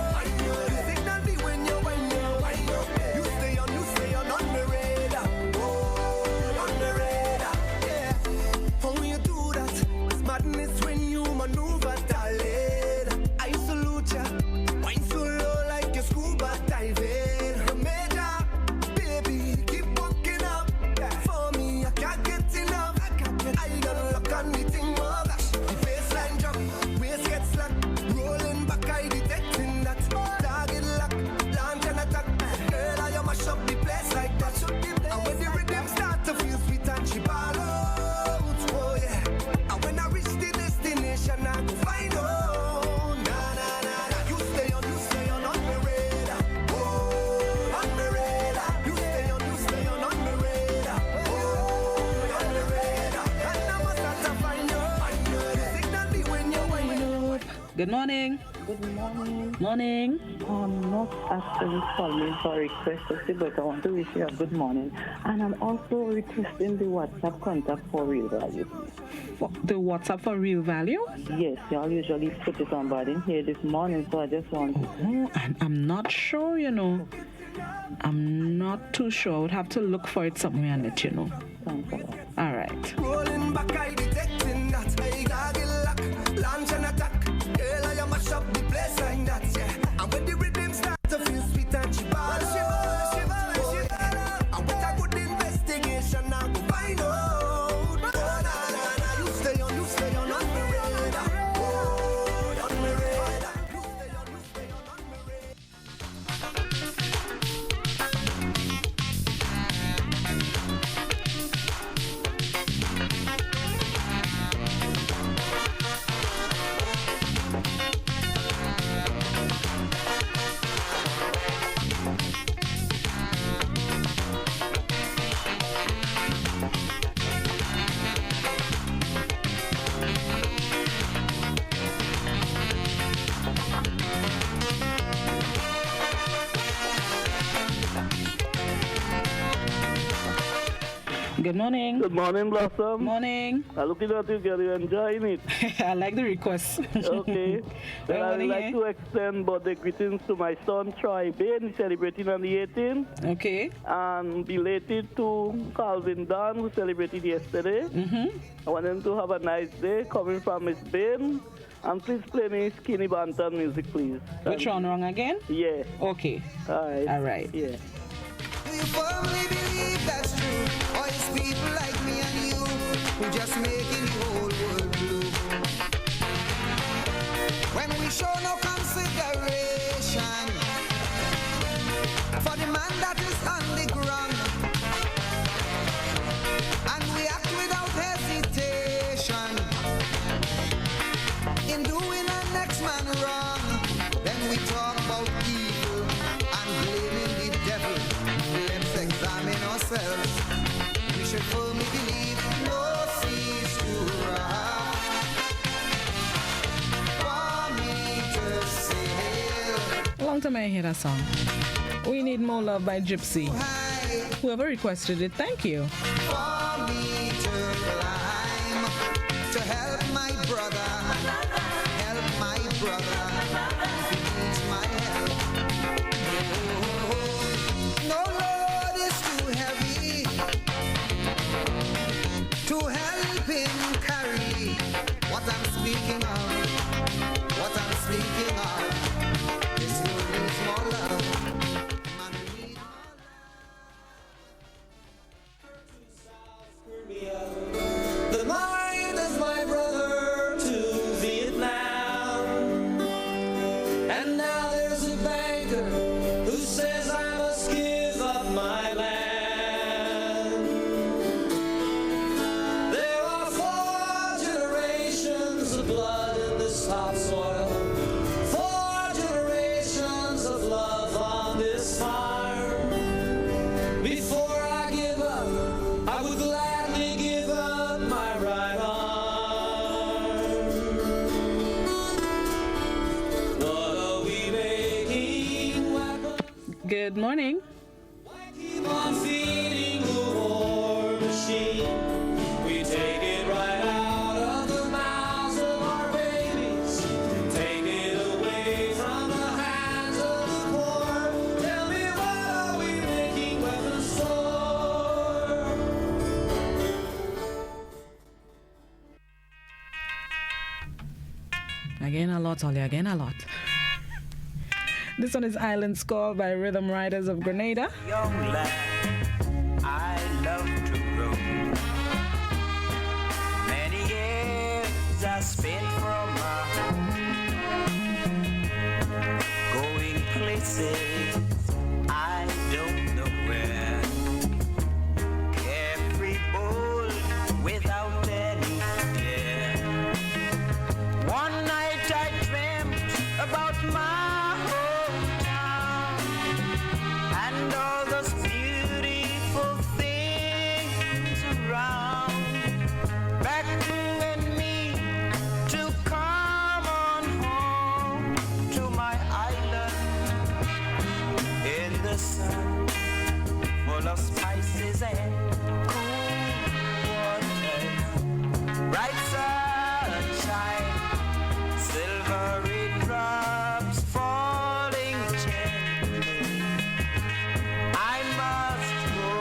You signal me when you wind up. You stay on my radar. Oh, on my radar. Yeah. How you do that? It's madness when you maneuver, darling. I salute ya. Wine so low like a scuba diving. The major, baby, keep walking up. For me, I can't get enough. I gotta look on the thing, oh gosh. The baseline drop, waist gets slack. Rolling back, I detecting that. Target lock, launch and attack. Girl, I mash up the place like that. And when the rhythm start to feel sweet and she ball out, oh yeah. And when I reach the destination, I go find out. Na na na na, you stay on my radar. Oh, on my radar. You stay on my radar. Oh, on my radar. And I must have to find you. You signal me when you wind up. Good morning. Good morning. Morning. I'm not actually calling for a request, but I want to wish you a good morning. And I'm also requesting the WhatsApp contact for Real Value. The WhatsApp for Real Value? Yes, y'all usually put it on, but I didn't hear this morning, so I just want to. Oh, I'm not sure, you know. I'm not too sure. I would have to look for it somewhere and let you know. Thanks a lot. All right. Rolling back, I detecting that. I target lock, launch and attack. Girl, I mash up the place like that, yeah. And when the rhythm start to feel sweet and she ball, and with a good investigation, I go find out. Oh, na na na, you stay on my radar. Oh, on my radar. You stay on my radar. Good morning. Good morning, Blossom. Morning. I'm looking at you, girl. You enjoying it? I like the request. Okay. Then I would like to extend birthday greetings to my son, Troy Bain. He's celebrating on the 18th. Okay. And belated to Calvin Dunn, who celebrated yesterday. I want him to have a nice day coming from Miss Bain. And please play me Skinny Bantam music, please. Which one wrong again? Yeah. Okay. All right. All right. Yeah. Do you firmly believe that's true? Or is people like me and you who just making the whole world blue? When we show no consideration for the man that is on the ground, and we act without hesitation in doing our next man wrong, then we talk about evil and blaming the devil. Let's examine ourselves. We should firmly believe no seas to rough for me to sail. Long time I hear that song. We Need More Love by Gypsy. Whoever requested it, thank you. For me to climb, to help my brother, if he needs my help. No load is too heavy to help him carry what I'm speaking of. What I'm speaking of is who needs more love. Man, we need The mind of my brother to Vietnam, and now there's a banker who says Good morning. Keep on feeding the war machine. We take it right out of the mouths of our babies. Take it away from the hands of the poor. Tell me, what are we making weapons for? Again a lot, Ollie, again a lot. This one is Island's Call by Rhythm Riders of Grenada. Young lad, I love to roam. Many years I spent from my home, going places I don't know where. Carefree, bold, without any fear. One night I dreamt about my and all those beautiful things around, beckoning me to come on home to my island in the sun, full of spices and cool waters, bright sunshine, silvery drops falling gently. I must go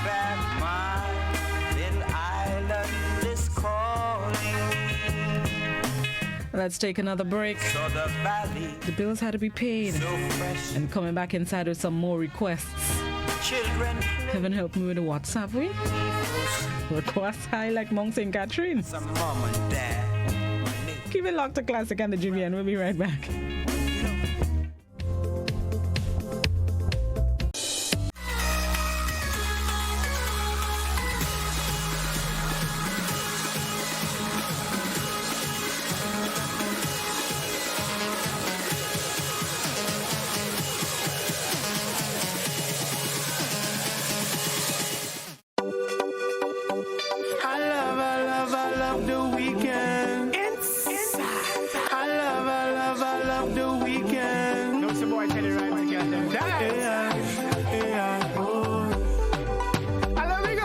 back, my little island is calling me. Let's take another break. So the valley, The bills had to be paid. so fresh, And coming back inside with some more requests. children Heaven help me with the WhatsApp, we? Requests high like Mount St. Catherine. some mom and dad. Keep it locked to Classic and the Jimmy, and we'll be right back. I love the weekend. I love the weekend. No, some boy tell you right, my girl. Yeah, oh. I love it,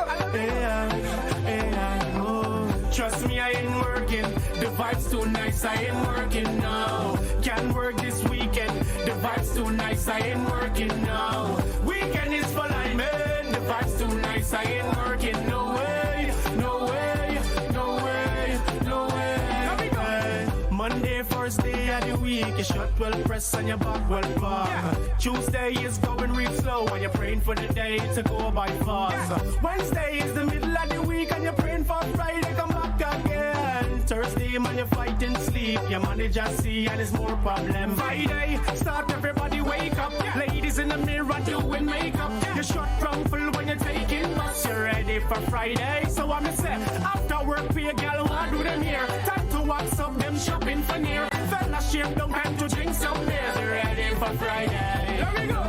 yeah, oh. Trust me, I ain't working. The vibe's too nice, I ain't working now. Can't work this weekend. The vibe's too nice, I ain't working now. Weekend is for like man. The vibe's too nice, I ain't working. No way, no way, no way, no way. Monday, first day of the week, you shut well press on your back well park. Tuesday is going real slow and you're praying for the day to go by fast. Wednesday is the middle of the week and you're praying for Friday come back again. Thursday, man, you're fighting sleep. Your manager see and it's more problem. Friday, start everybody wake up. Ladies in the mirror doing makeup. You shut from full when you're taking bus. You're ready for Friday. So I'm say, after work, pay a girl, what do them here? Time to wax up them shopping for near. Fellowship, don't time to drink some beer. They're ready for Friday. Here we go.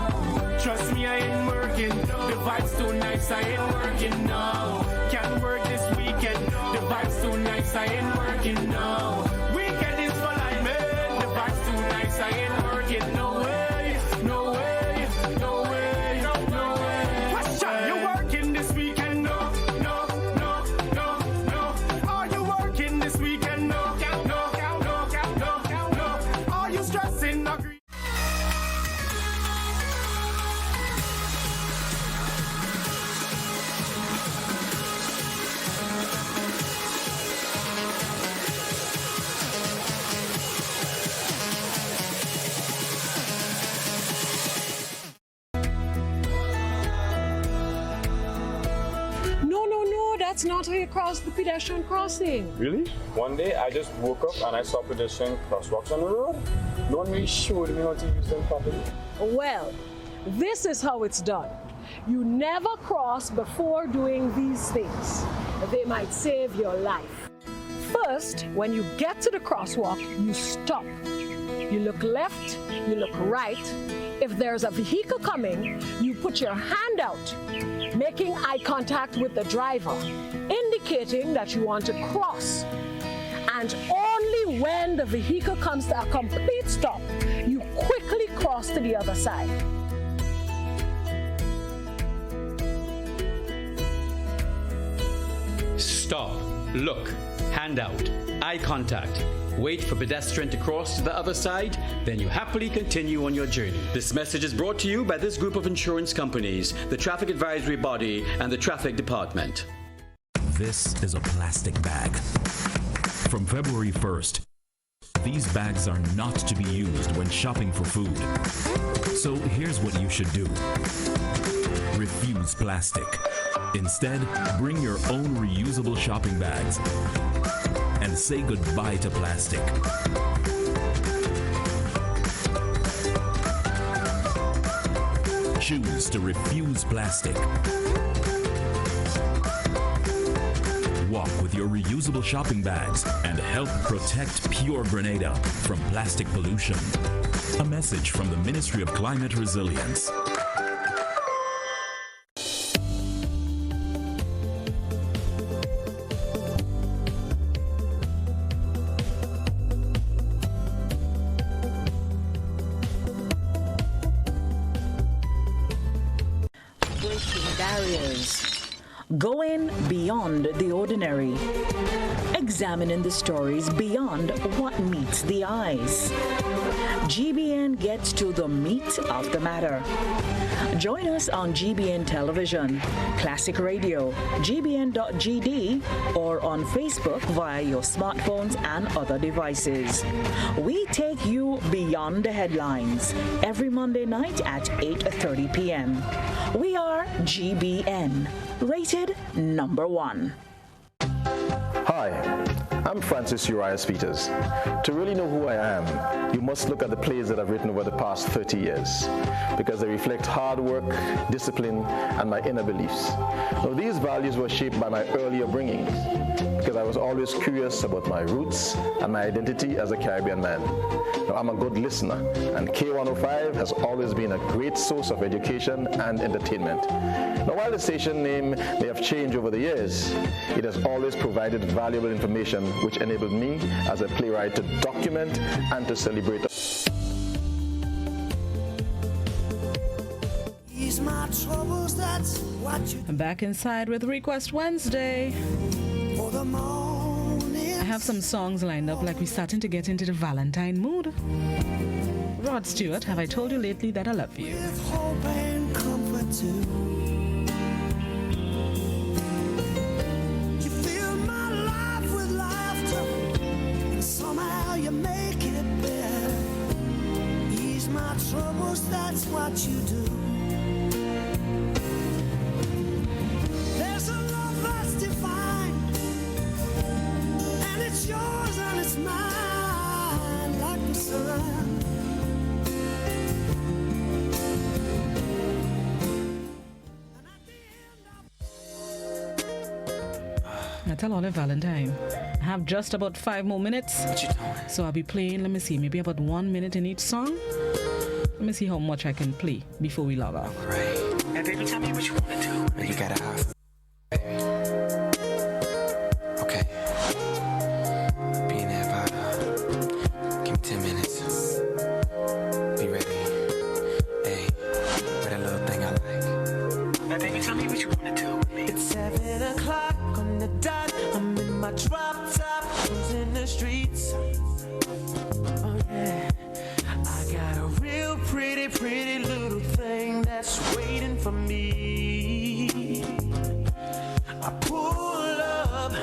Trust me, I ain't working. The vibe's too nice, I ain't working now. Can't work this weekend. The vibe's too nice, I ain't working now. Weekend is for like man. The vibe's too nice, I ain't working. No way, no way, no way, no way. Question, you working this weekend? No, no, no, no, no. Are you working this weekend? No, no, no, no, no, no. Are you stressing? No. That's not how you cross the pedestrian crossing. Really? One day I just woke up and I saw pedestrian crosswalks on the road. No one really showed me how to use them properly. Well, this is how it's done. You never cross before doing these things. They might save your life. First, when you get to the crosswalk, you stop. You look left, you look right. If there's a vehicle coming, you put your hand out, making eye contact with the driver, indicating that you want to cross. And only when the vehicle comes to a complete stop, you quickly cross to the other side. Stop, look, hand out, eye contact. Wait for pedestrian to cross to the other side, then you happily continue on your journey. This message is brought to you by this group of insurance companies, the Traffic Advisory Body, and the Traffic Department. This is a plastic bag. From February 1st, these bags are not to be used when shopping for food. So here's what you should do. Refuse plastic. Instead, bring your own reusable shopping bags and say goodbye to plastic. Choose to refuse plastic. Walk with your reusable shopping bags and help protect pure Grenada from plastic pollution. A message from the Ministry of Climate Resilience. Going beyond the ordinary. Examining the stories beyond what meets the eyes. GBN gets to the meat of the matter. Join us on GBN Television, Classic Radio, gbn.gd, or on Facebook via your smartphones and other devices. We take you beyond the headlines every Monday night at 8:30 p.m. We are GBN, rated #1. Hi, I'm Francis Urias Peters. To really know who I am, you must look at the plays that I've written over the past 30 years, because they reflect hard work, discipline, and my inner beliefs. Now, these values were shaped by my earlier bringings, because I was always curious about my roots and my identity as a Caribbean man. Now, I'm a good listener, and K105 has always been a great source of education and entertainment. Now, while the station name may have changed over the years, it has always provided valuable information which enabled me as a playwright to document and to celebrate. I'm back inside with Request Wednesday. I have some songs lined up, like we're starting to get into the Valentine mood. Rod Stewart, have I told you lately that I love you? With hope and comfort too. You fill my life with laughter, and somehow you make it better. Ease my troubles, that's what you do. There's a love that's divine, and it's yours and it's mine, like the sun. I tell all Valentine. I have just about 5 more minutes. What you doing? So I'll be playing, let me see, maybe about 1 minute in each song. Let me see how much I can play before we log off. Right. Now, baby, tell me what you want to do. You gotta have. Baby. Okay. Be in there about, give me 10 minutes. Be ready. Hey, with a little thing I like. Now, baby, tell me what you want to do with me. It's 7 o'clock on the dot. I'm in my drop top, cruising the streets. Oh yeah, I got a real pretty, pretty little thing that's waiting for me. I pull up,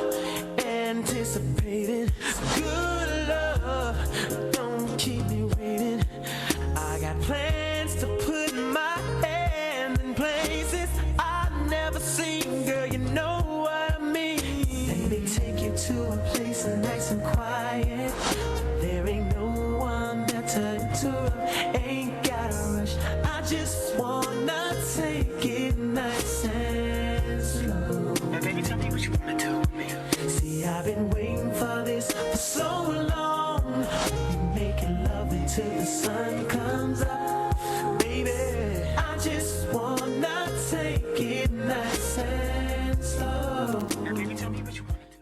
anticipating good love. Don't keep me waiting. I got plans to put my hands in places I've never seen. Girl, you know what I mean. Let me take you to a place nice and quiet. There ain't no one there to interrupt. Ain't gotta rush. I just wanna take it nice and slow. Now, baby, tell me what you want to do with me. See, I've been waiting for this for so long. We making love until the sun comes up. Baby, I just wanna take it nice and slow. Now, baby, tell me what you want to do.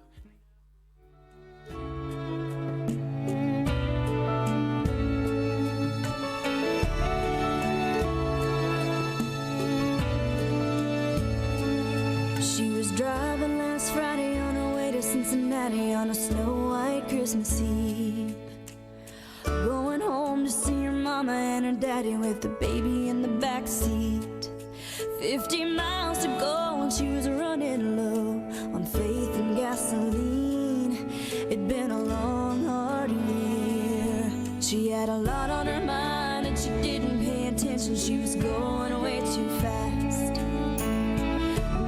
on a snow white Christmas Eve. Going home to see her mama and her daddy with the baby in the back seat. 50 miles to go and she was running low on faith and gasoline. It'd been a long, hard year. She had a lot on her mind and she didn't pay attention. She was going way too fast.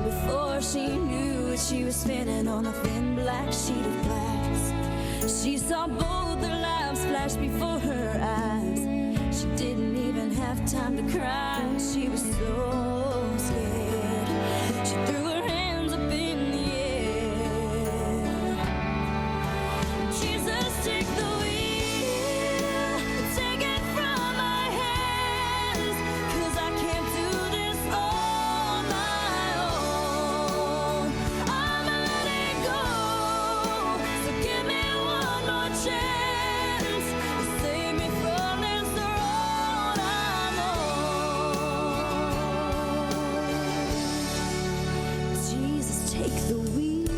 Before she knew it, she was spinning on a thin black sheet of glass. She saw both their lives flash before her eyes. She didn't even have time to cry. She was so scared. She threw her hands up in the air. Jesus, take the wheel, take it from my hands, 'cause I can't do this on my own. I'm letting go, so give me one more chance to save me from this road I'm on. Jesus, take the wheel.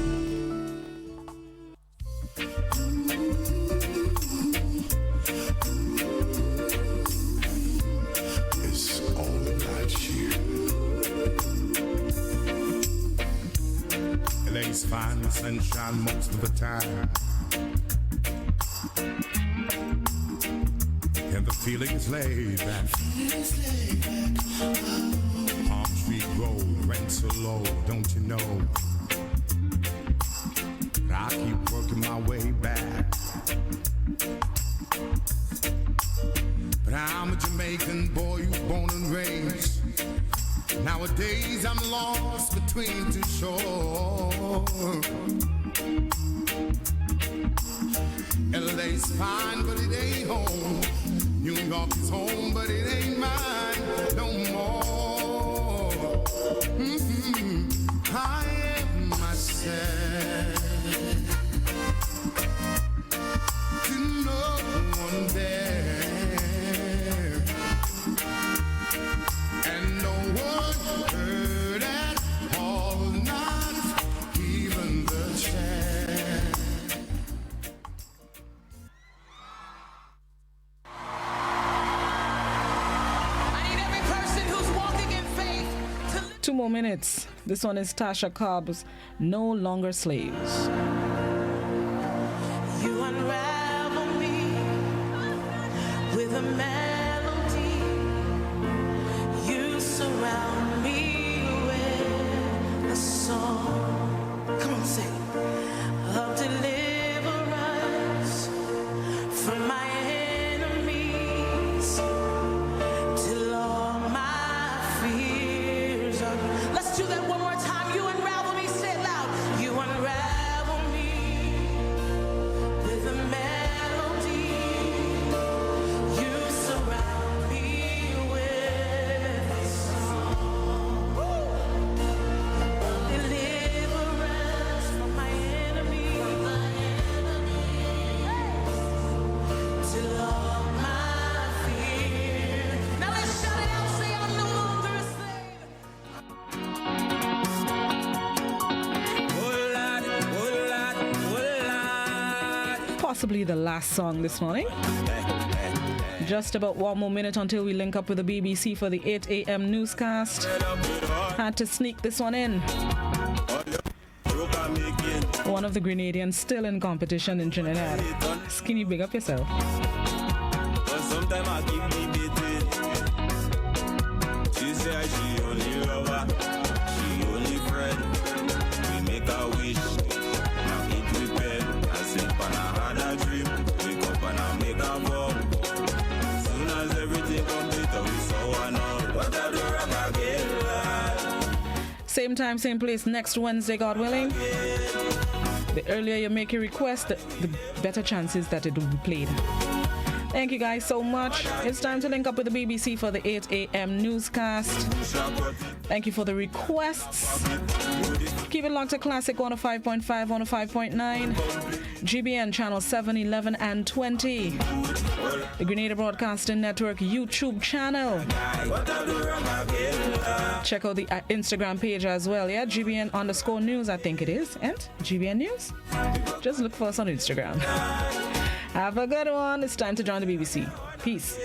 It's all about you. LA's fine with sunshine most of the time, and the feeling is laid back. Palm Street Road, rent so low, don't you know? But I keep working my way back. But I'm a Jamaican boy who's born and raised. Nowadays I'm lost between two shores. LA's fine, but it ain't home. New York is home, but it ain't mine no more. I am myself. To no one there, and no one heard at all, not even the chair. I need every person who's walking in faith to 2 more minutes. This one is Tasha Cobb's No Longer Slaves. You unravel me with a melody. You surround me with a song. Come on, sing. Of deliverance from my enemies till all my fears are. Let's do that one more time. You unravel me. Say it loud. You unravel me with a melody. You surround me with a song. Deliverance from my enemies till all my fear. Now let's shout it out. Say I'm no longer a slave. Possibly the last song this morning. Just about 1 more minute until we link up with the BBC for the 8 a.m. newscast. Had to sneak this one in. One of the Grenadians still in competition in Trinidad. Skinny, big up yourself. Sometimes I keep debating. She say she only lover, she only friend. We make a wish, now it repent. I sleep and I had a dream. Wake up and I make a vow. Soon as everything complete, we saw one out. What I do wrong again, lad? Same time, same place next Wednesday, God willing. The earlier you make your request, the better chances that it will be played. Thank you guys so much. It's time to link up with the BBC for the 8 a.m. newscast. Thank you for the requests. Keep it locked to Classic 105.5, 105.9, GBN channel 7, 11, and 20. The Grenada Broadcasting Network YouTube channel. Check out the Instagram page as well, yeah? GBN_news, I think it is. And GBN News? Just look for us on Instagram. Have a good one. It's time to join the BBC. Peace.